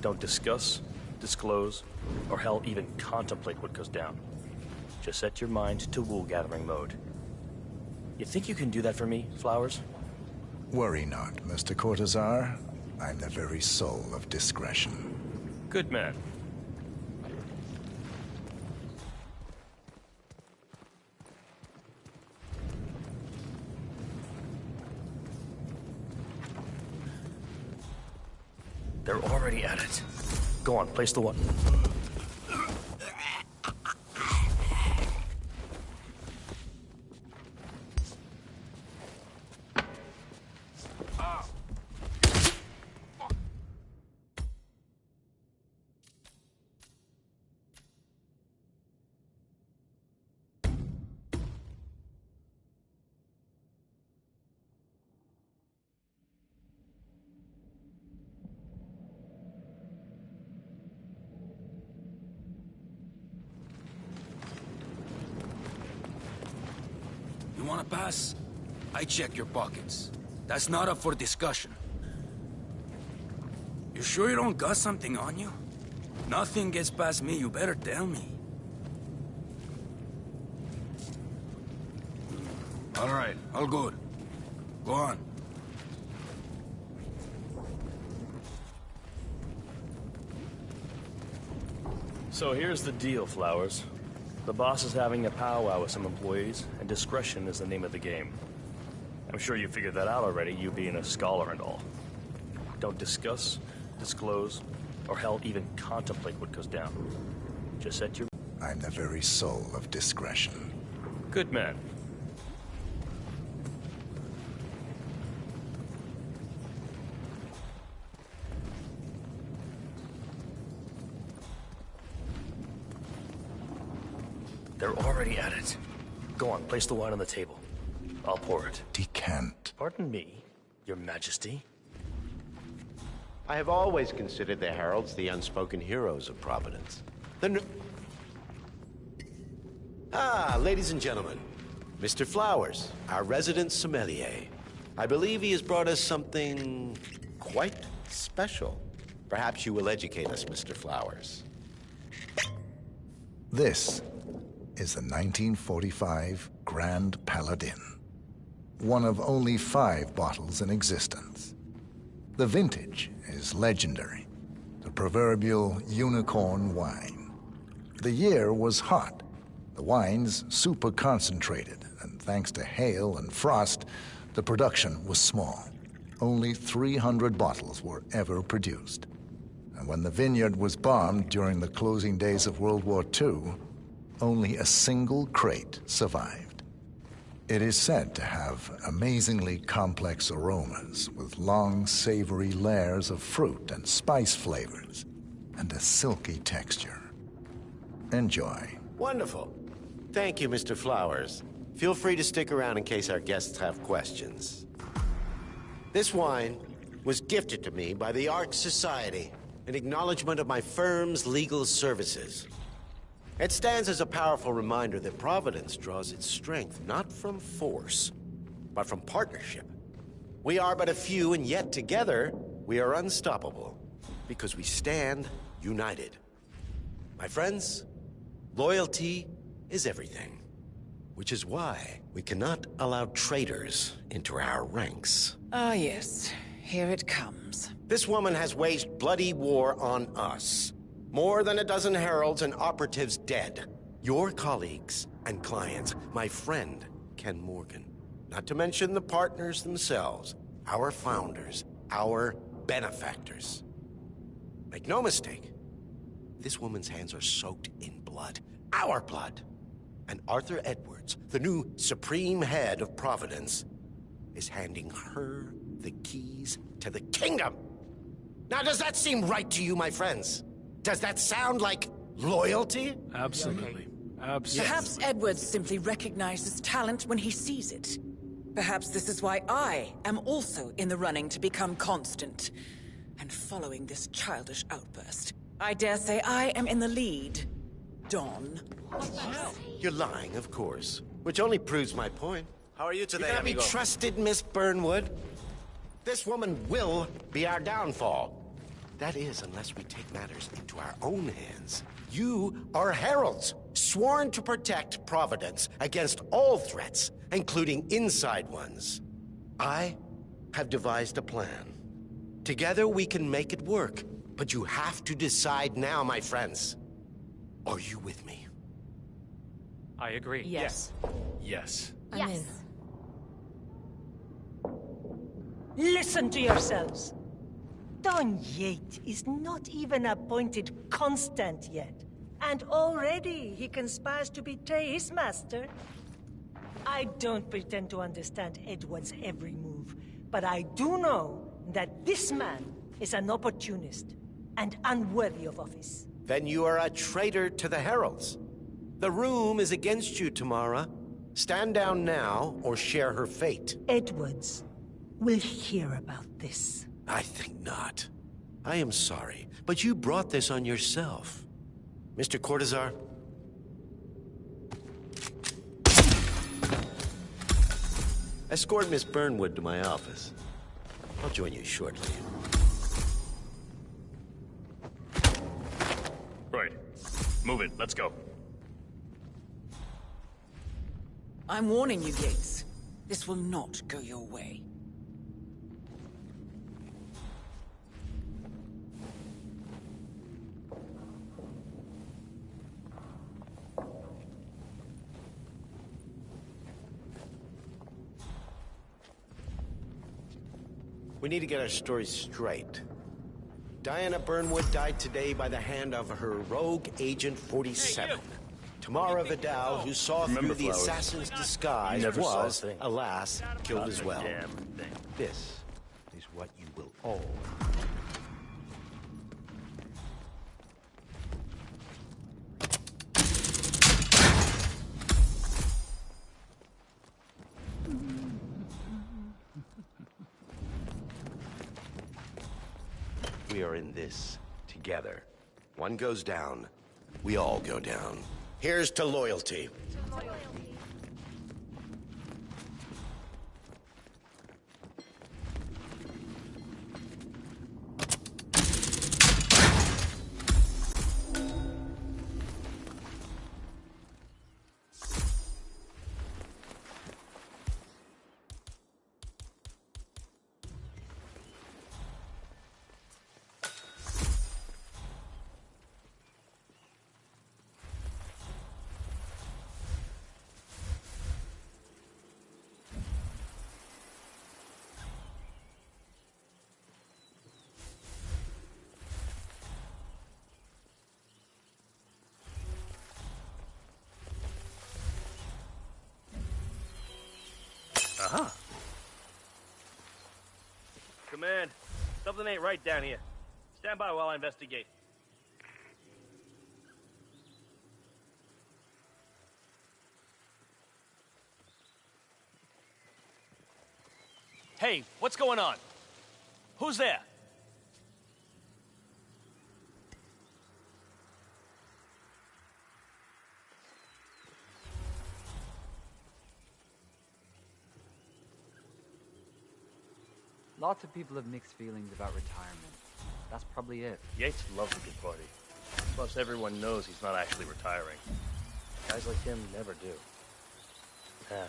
Don't discuss, disclose, or hell, even contemplate what goes down. Just set your mind to wool-gathering mode. You think you can do that for me, Flowers? Worry not, Mr. Cortazar. I'm the very soul of discretion. Good man. They're already at it. Go on, place the one. wanna pass? I check your pockets. That's not up for discussion. You sure you don't got something on you? Nothing gets past me, you better tell me. All right, all good. Go on. So here's the deal, Flowers. The boss is having a powwow with some employees, and discretion is the name of the game. I'm sure you figured that out already, you being a scholar and all. Don't discuss, disclose, or hell, even contemplate what goes down. Just set your... I'm the very soul of discretion. Good man. They're already at it. Go on, place the wine on the table. I'll pour it. Decant. Pardon me, Your Majesty. I have always considered the heralds the unspoken heroes of Providence. Ladies and gentlemen, Mr. Flowers, our resident sommelier. I believe he has brought us something quite special. Perhaps you will educate us, Mr. Flowers. This is the 1945 Grand Paladin. One of only 5 bottles in existence. The vintage is legendary, the proverbial unicorn wine. The year was hot, the wine's super concentrated, and thanks to hail and frost, the production was small. Only 300 bottles were ever produced. And when the vineyard was bombed during the closing days of World War II, only a single crate survived. It is said to have amazingly complex aromas with long, savory layers of fruit and spice flavors, and a silky texture. Enjoy. Wonderful. Thank you, Mr. Flowers. Feel free to stick around in case our guests have questions. This wine was gifted to me by the Arch Society in acknowledgement of my firm's legal services. It stands as a powerful reminder that Providence draws its strength not from force, but from partnership. We are but a few, and yet together we are unstoppable because we stand united. My friends, loyalty is everything, which is why we cannot allow traitors into our ranks. Ah, yes. Here it comes. This woman has waged bloody war on us. More than a dozen heralds and operatives dead. Your colleagues and clients, my friend, Ken Morgan. Not to mention the partners themselves, our founders, our benefactors. Make no mistake, this woman's hands are soaked in blood. Our blood. And Arthur Edwards, the new supreme head of Providence, is handing her the keys to the kingdom. Now, does that seem right to you, my friends? Does that sound like loyalty? Absolutely. Absolutely. Perhaps Edwards simply recognizes talent when he sees it. Perhaps this is why I am also in the running to become constant. And following this childish outburst, I dare say I am in the lead. Dawn. You're lying, of course. Which only proves my point. How are you today, You cannot be amigo? trusted, Miss Burnwood. This woman will be our downfall. That is, unless we take matters into our own hands. You are heralds, sworn to protect Providence against all threats, including inside ones. I have devised a plan. Together we can make it work, but you have to decide now, my friends. Are you with me? I agree. Yes. Yes. Yes. Listen to yourselves. Don Yates is not even appointed constant yet, and already he conspires to betray his master. I don't pretend to understand Edward's every move, but I do know that this man is an opportunist and unworthy of office. Then you are a traitor to the heralds. The room is against you, Tamara. Stand down now or share her fate. Edwards will hear about this. I think not. I am sorry, but you brought this on yourself. Mr. Cortazar? Escort Miss Burnwood to my office. I'll join you shortly. Right. Move it. Let's go. I'm warning you, Yates. This will not go your way. We need to get our story straight. Diana Burnwood died today by the hand of her rogue Agent 47. Tamara Vidal, who saw through the assassin's disguise, was, alas, killed as well. This is what you will all. We are in this together. One goes down, we all go down. Here's to loyalty. Uh-huh. Command, something ain't right down here. Stand by while I investigate. Hey, what's going on? Who's there? Lots of people have mixed feelings about retirement. That's probably it. Yates loves a good party. Plus, everyone knows he's not actually retiring. Guys like him never do. Ah,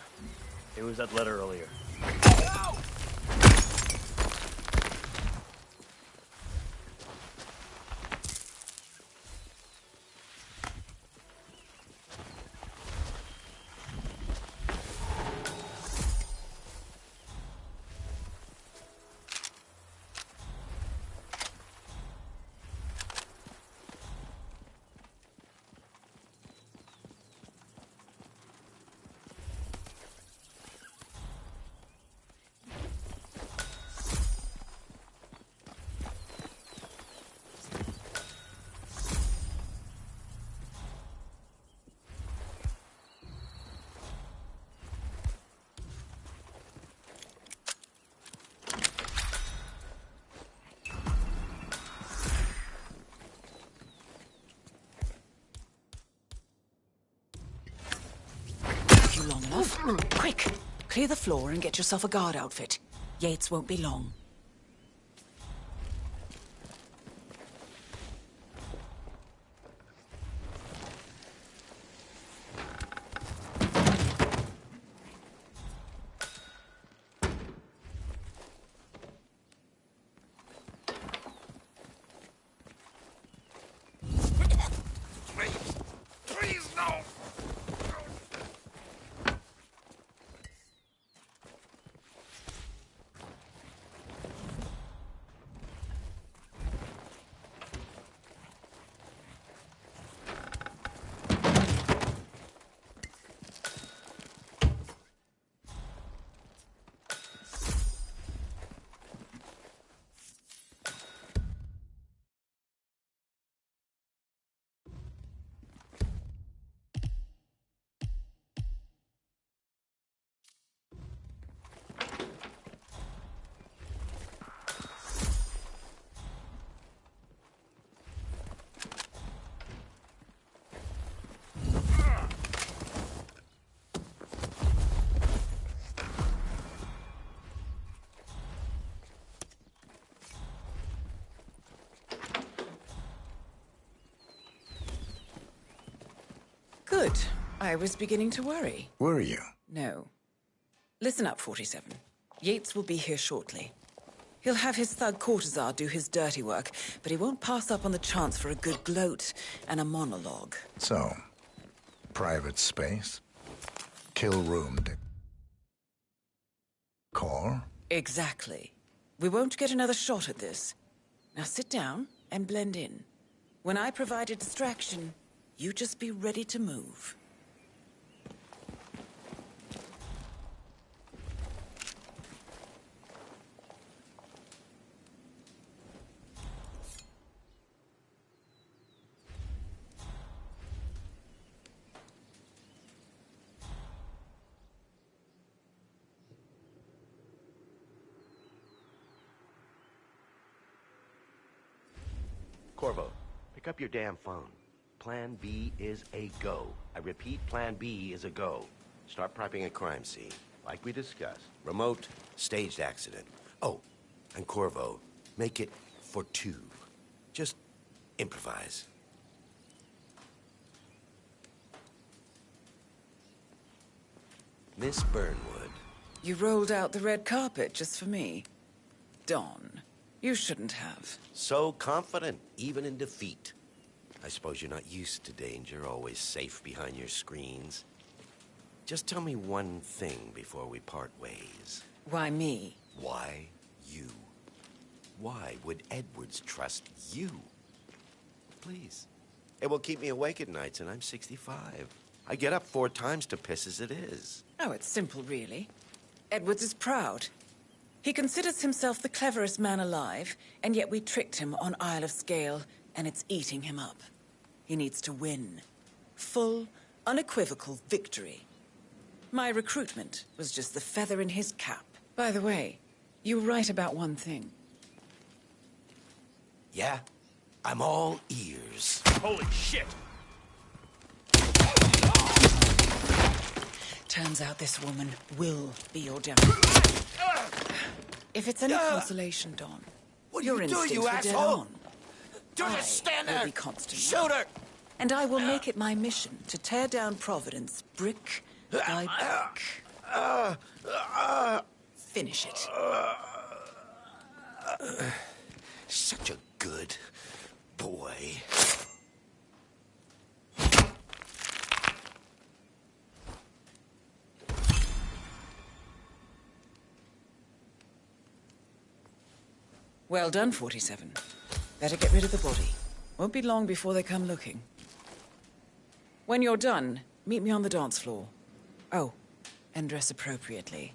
here was that letter earlier. Ow! Long enough? Quick! Clear the floor and get yourself a guard outfit. Yates won't be long. Please, no! Good. I was beginning to worry. Were you? No. Listen up, 47. Yates will be here shortly. He'll have his thug Cortazar do his dirty work, but he won't pass up on the chance for a good gloat and a monologue. So, private space? Kill room decor? Exactly. We won't get another shot at this. Now sit down and blend in. When I provide a distraction, you just be ready to move. Corvo, pick up your damn phone. Plan B is a go. I repeat, Plan B is a go. Start prepping a crime scene, like we discussed. Remote, staged accident. Oh, and Corvo, make it for 2. Just improvise. Miss Burnwood. You rolled out the red carpet just for me. Don, you shouldn't have. So confident, even in defeat. I suppose you're not used to danger, always safe behind your screens. Just tell me one thing before we part ways. Why me? Why you? Why would Edwards trust you? Please. It will keep me awake at nights, and I'm 65. I get up 4 times to piss as it is. Oh, it's simple, really. Edwards is proud. He considers himself the cleverest man alive, and yet we tricked him on Isle of Scale, and it's eating him up. He needs to win. Full, unequivocal victory. My recruitment was just the feather in his cap. By the way, you were right about one thing. Yeah? I'm all ears. Holy shit! Turns out this woman will be your devil. If it's any consolation, Don, what your are you doing, instincts you were dead asshole? on. Do you stand will there? Be constant. Shoot her! And I will make it my mission to tear down Providence brick by brick. Finish it. Such a good boy. Well done, 47. Better get rid of the body. Won't be long before they come looking. When you're done, meet me on the dance floor. Oh, and dress appropriately.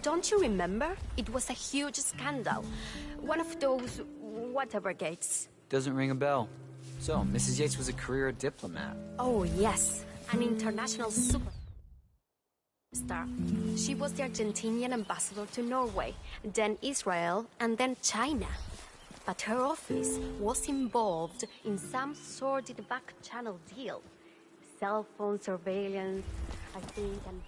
Don't you remember? It was a huge scandal. One of those whatever gates. Doesn't ring a bell. So, Mrs. Yates was a career diplomat. Oh, yes. An international superstar. She was the Argentinian ambassador to Norway, then Israel, and then China. But her office was involved in some sordid back-channel deal. Cell phone surveillance, I think, and...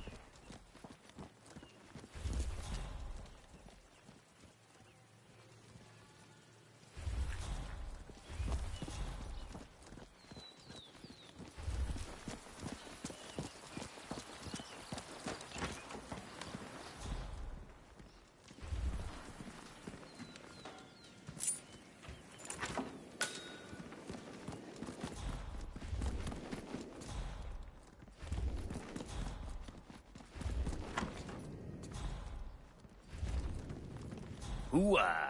Hooah!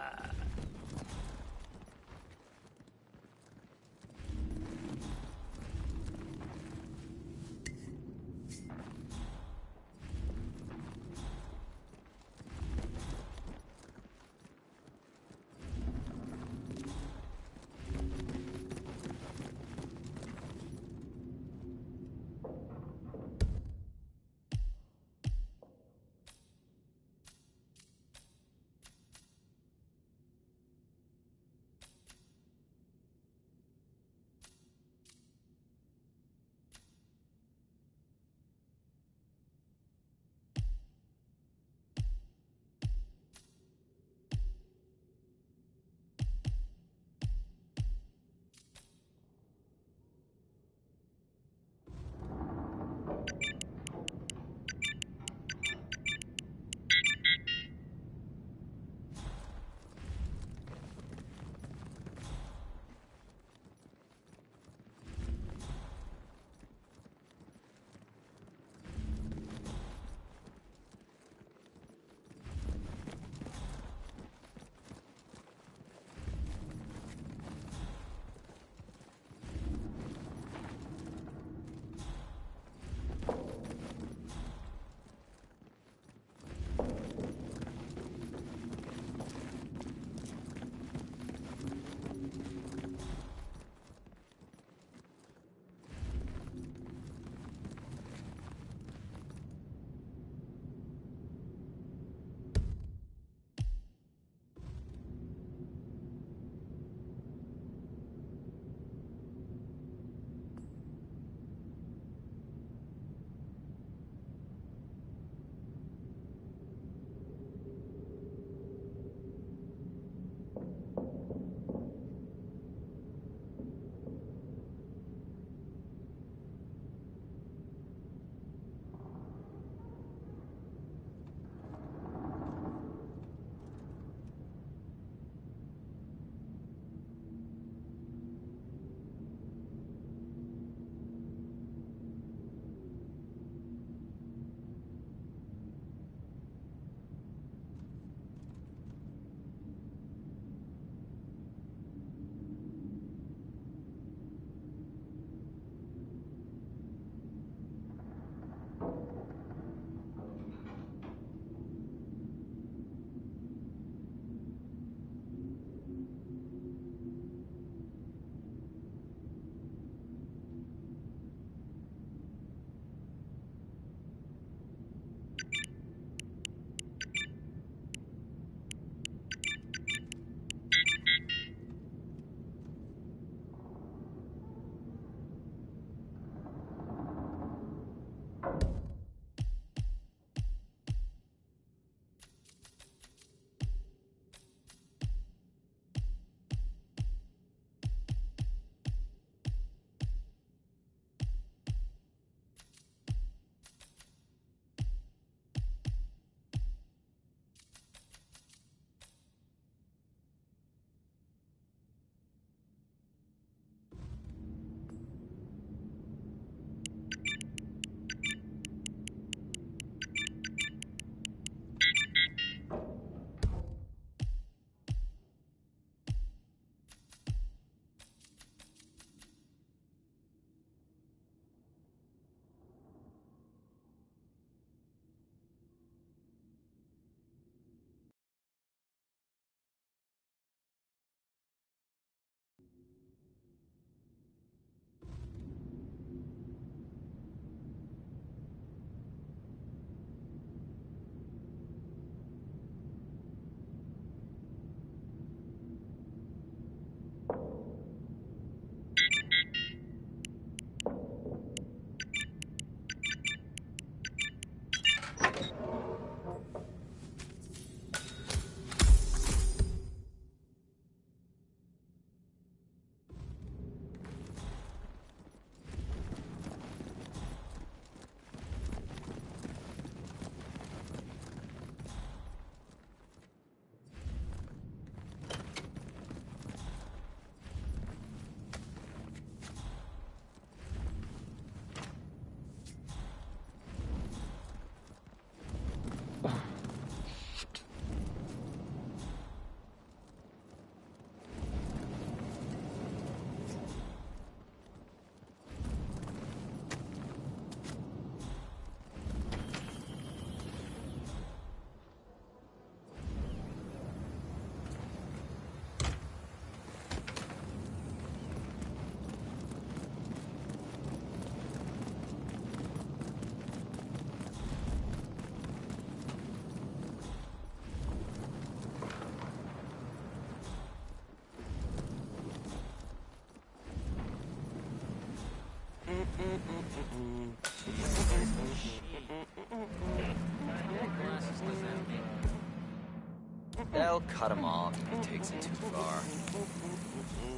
They'll cut him off if he takes it too far.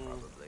Probably.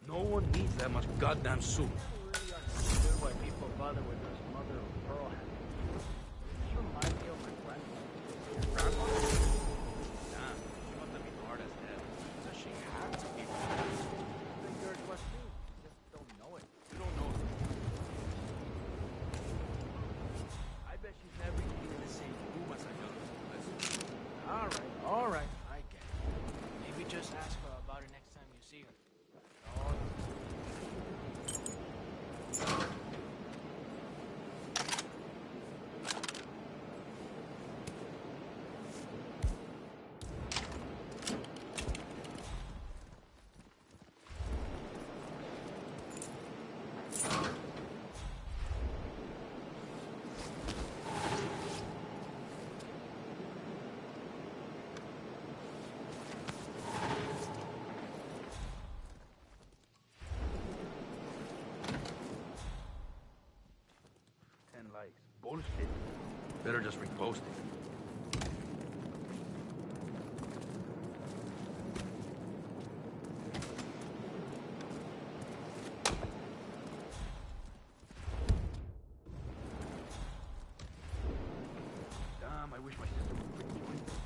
No one needs that much goddamn soup. Why people bother with this mother of pearl hat. This reminds me of my grandmother. Your grandmother? Damn, she must have been hard as hell. Does she have to be? Think yours was too. You just don't know it. You don't know it. I bet she's never been in the same room as I know. All right. I get it. Maybe just ask her about it next time you see her. Likes. Bullshit. Better just repost it. wish my sister would quit doing this.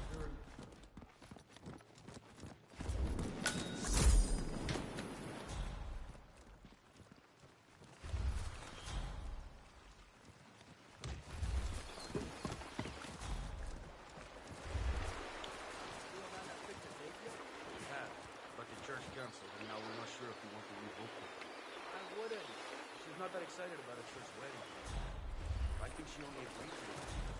Canceled, and now we're not sure if we want to revoke it. I wouldn't. She's not that excited about a church wedding. I think she only agreed to it.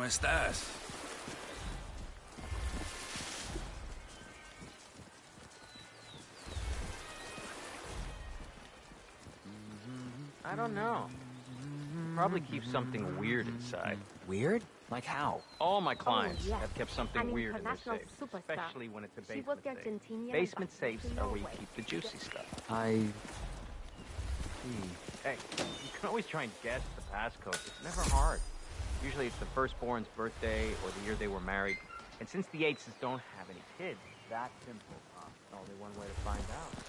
¿Cómo estás? I don't know. Probably keep something weird inside. Weird? Like how? All my clients yes. have kept something An weird in their international safes, superstar. especially when it's a She was basement the safe. Argentinian Basement ambassador safes to are where you Norway. keep the juicy stuff. I... Hey, you can always try and guess the passcode. It's never hard. Usually it's the firstborn's birthday or the year they were married. And since the Yateses don't have any kids, it's that simple. Only one way to find out.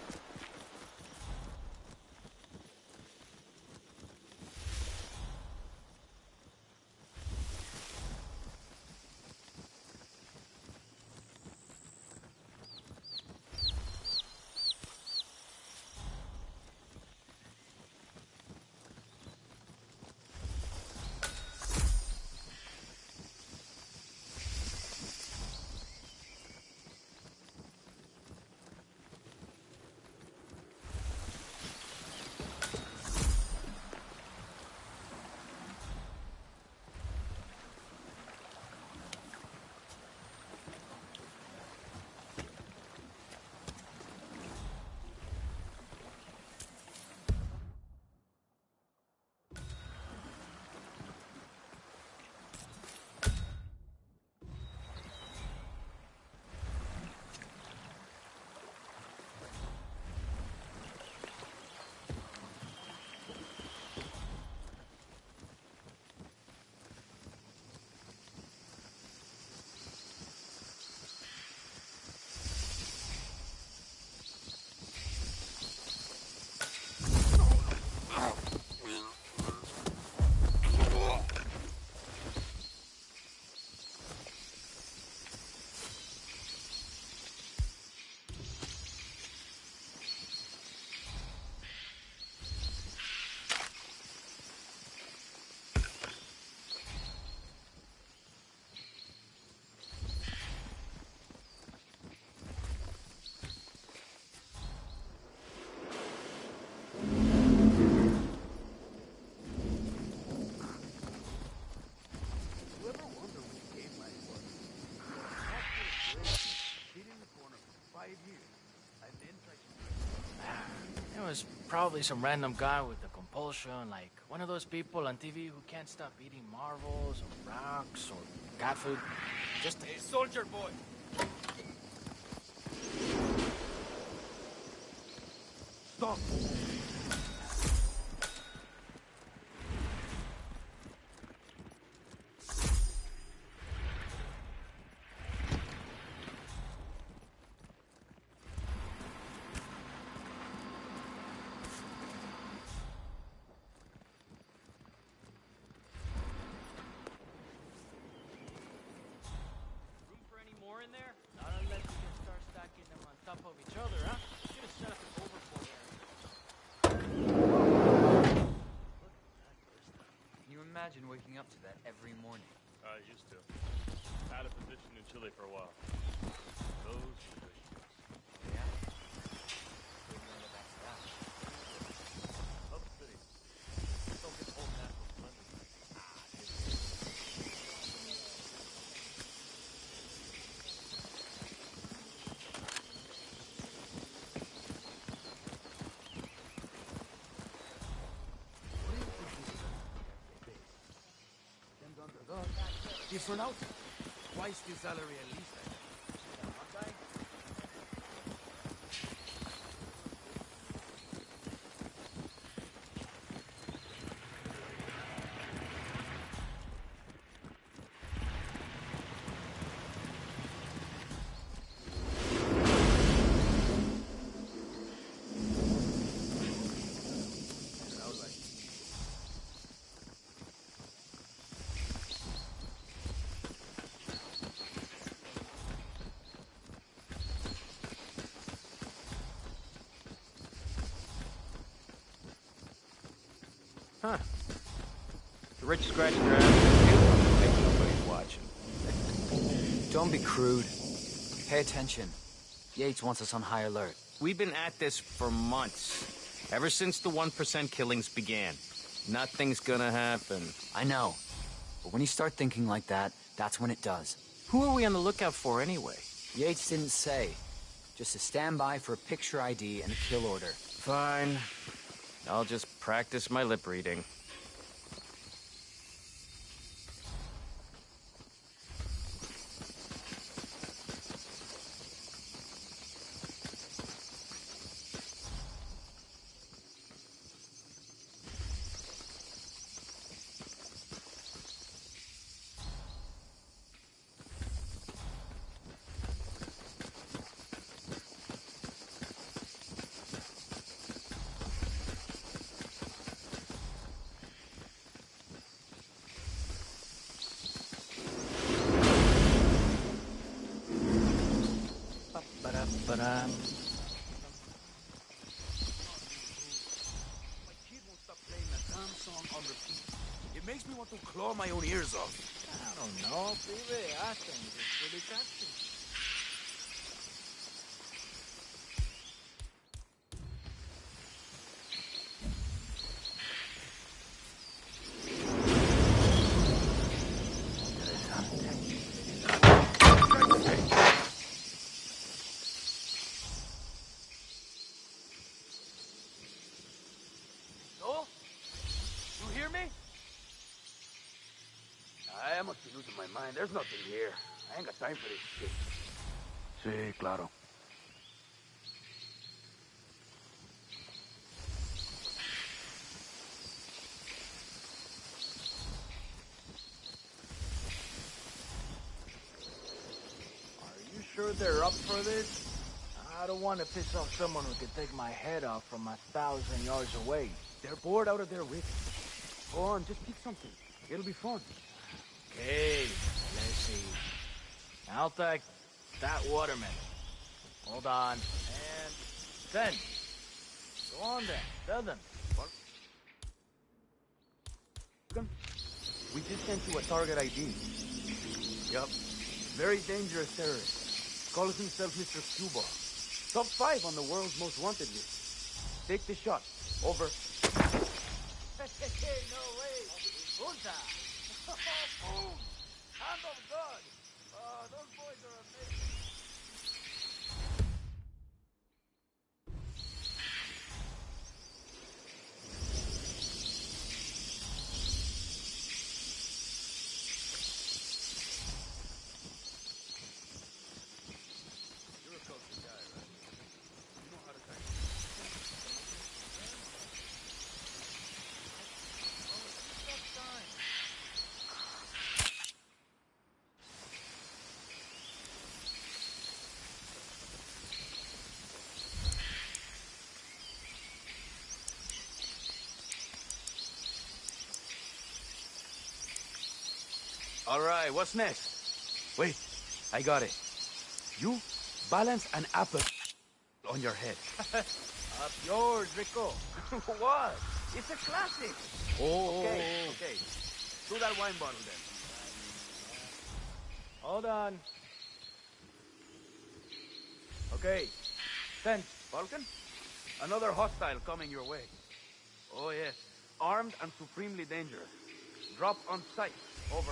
It was probably some random guy with a compulsion, like one of those people on TV who can't stop eating marbles or rocks or cat food. Just a soldier boy. Stop! Room for any more in there? Not unless you get I used to. Had a position in Chile for a while. Those were good years. Yeah? Love the city. Just don't get the whole natural splendor. Different out. Twice the salary at least. Huh. The rich scratching their ass make nobody's watching. Don't be crude. Pay attention. Yates wants us on high alert. We've been at this for months. Ever since the 1% killings began. Nothing's gonna happen. I know. But when you start thinking like that, that's when it does. Who are we on the lookout for anyway? Yates didn't say. Just a standby for a picture ID and a kill order. Fine. I'll just practice my lip reading. My kid won't stop playing that damn song on repeat. It makes me want to claw my own ears off. I don't know, pibe. I think it's pretty catchy. I must be losing my mind. There's nothing here. I ain't got time for this shit. Sí, claro. Are you sure they're up for this? I don't want to piss off someone who could take my head off from 1,000 yards away. They're bored out of their wits. Go on, just pick something. It'll be fun. Okay, let's see. I'll take that watermelon. Hold on. And 10. Go on then. Tell them. We just sent you a target ID. Yup. Very dangerous terrorist. Calls himself Mr. Cuba. Top 5 on the world's most wanted list. Take the shot. Over. Hey, no way. Punta. Boom! Hand of God! Those boys are amazing. You're a culture guy, right? You know how to type. All right, what's next? Wait, I got it. You balance an apple on your head. Up yours, Rico. What? It's a classic. Oh. Okay. Do that wine bottle then. Hold on. Okay. Sense, Falcon. Another hostile coming your way. Oh, yes. Armed and supremely dangerous. Drop on sight. Over.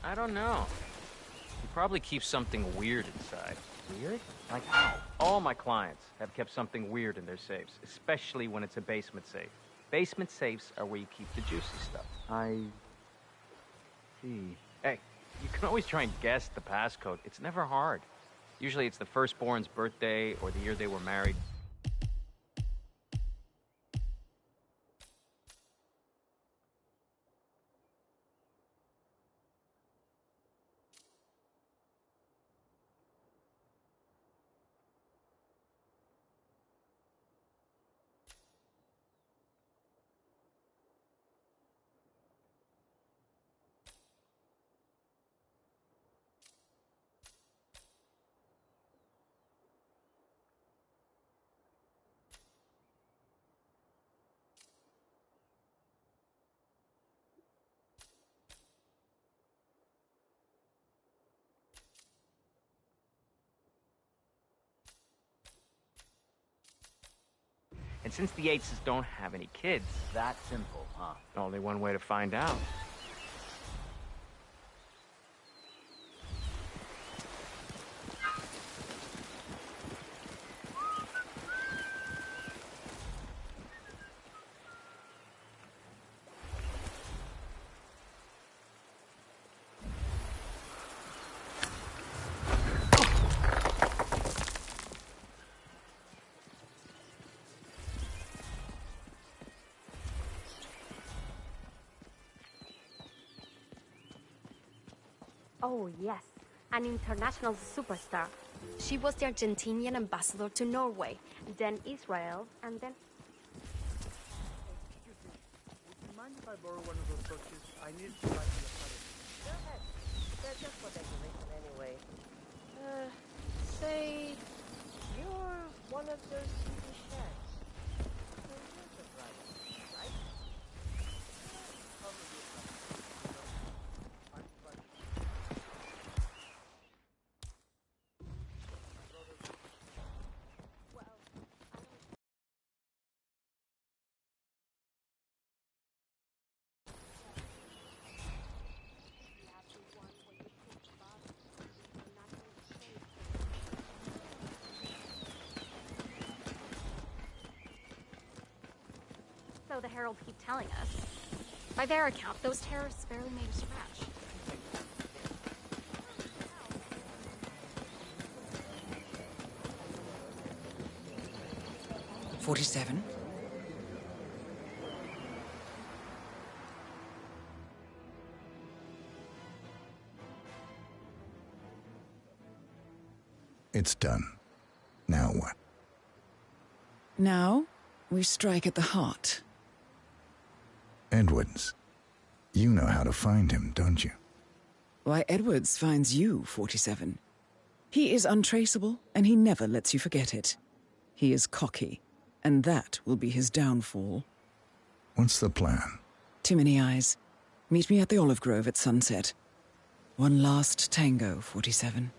I don't know. He probably keeps something weird inside. Weird? Like how? All my clients have kept something weird in their safes, especially when it's a basement safe. Basement safes are where you keep the juicy stuff. I see. Hey, you can always try and guess the passcode. It's never hard. Usually it's the firstborn's birthday or the year they were married. And since the Yateses don't have any kids... That simple, huh? Only one way to find out. Oh, yes. An international superstar. She was the Argentinian ambassador to Norway, then Israel, and then... Excuse me. Would you mind if I borrow one of those torches? I need to light the apartment. Go ahead. They're just for decoration anyway. Say, you're one of those TV chefs. so the Herald keep telling us. By their account, those terrorists barely made a scratch. 47. It's done. Now what? Now, we strike at the heart. Edwards. You know how to find him, don't you? Why, Edwards finds you, 47. He is untraceable, and he never lets you forget it. He is cocky, and that will be his downfall. What's the plan? Too many eyes. Meet me at the olive grove at sunset. One last tango, 47.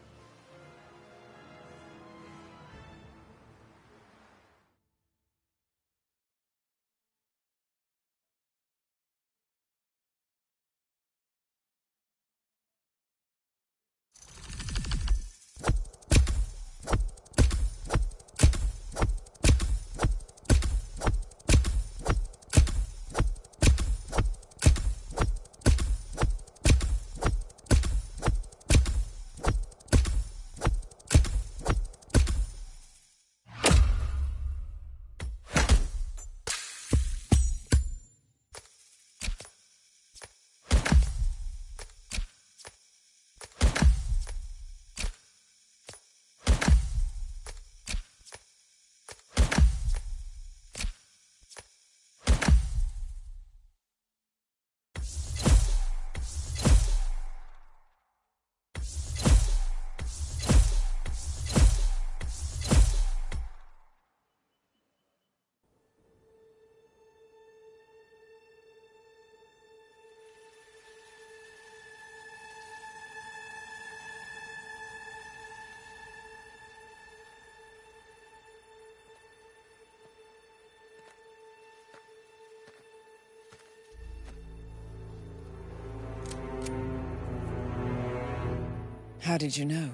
How did you know?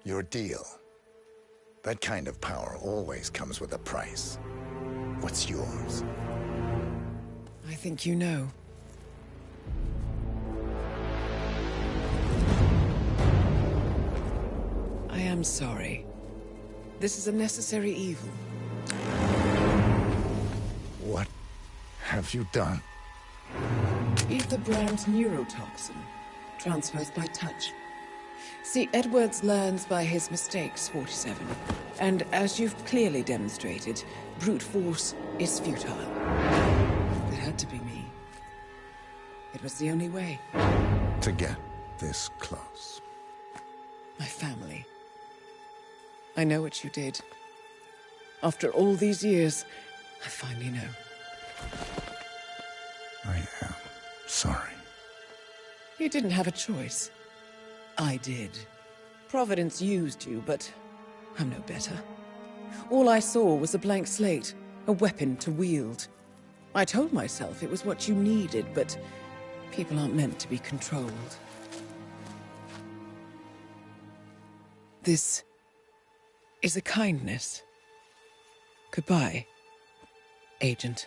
Your deal. That kind of power always comes with a price. What's yours? I think you know. I am sorry. This is a necessary evil. What have you done? Ether brand neurotoxin. Transfers by touch. See, Edwards learns by his mistakes, 47. And as you've clearly demonstrated, brute force is futile. It had to be me. It was the only way. To get this close. My family. I know what you did. After all these years, I finally know. I am sorry. You didn't have a choice. I did. Providence used you, but I'm no better. All I saw was a blank slate, a weapon to wield. I told myself it was what you needed, but people aren't meant to be controlled. This is a kindness. Goodbye, Agent.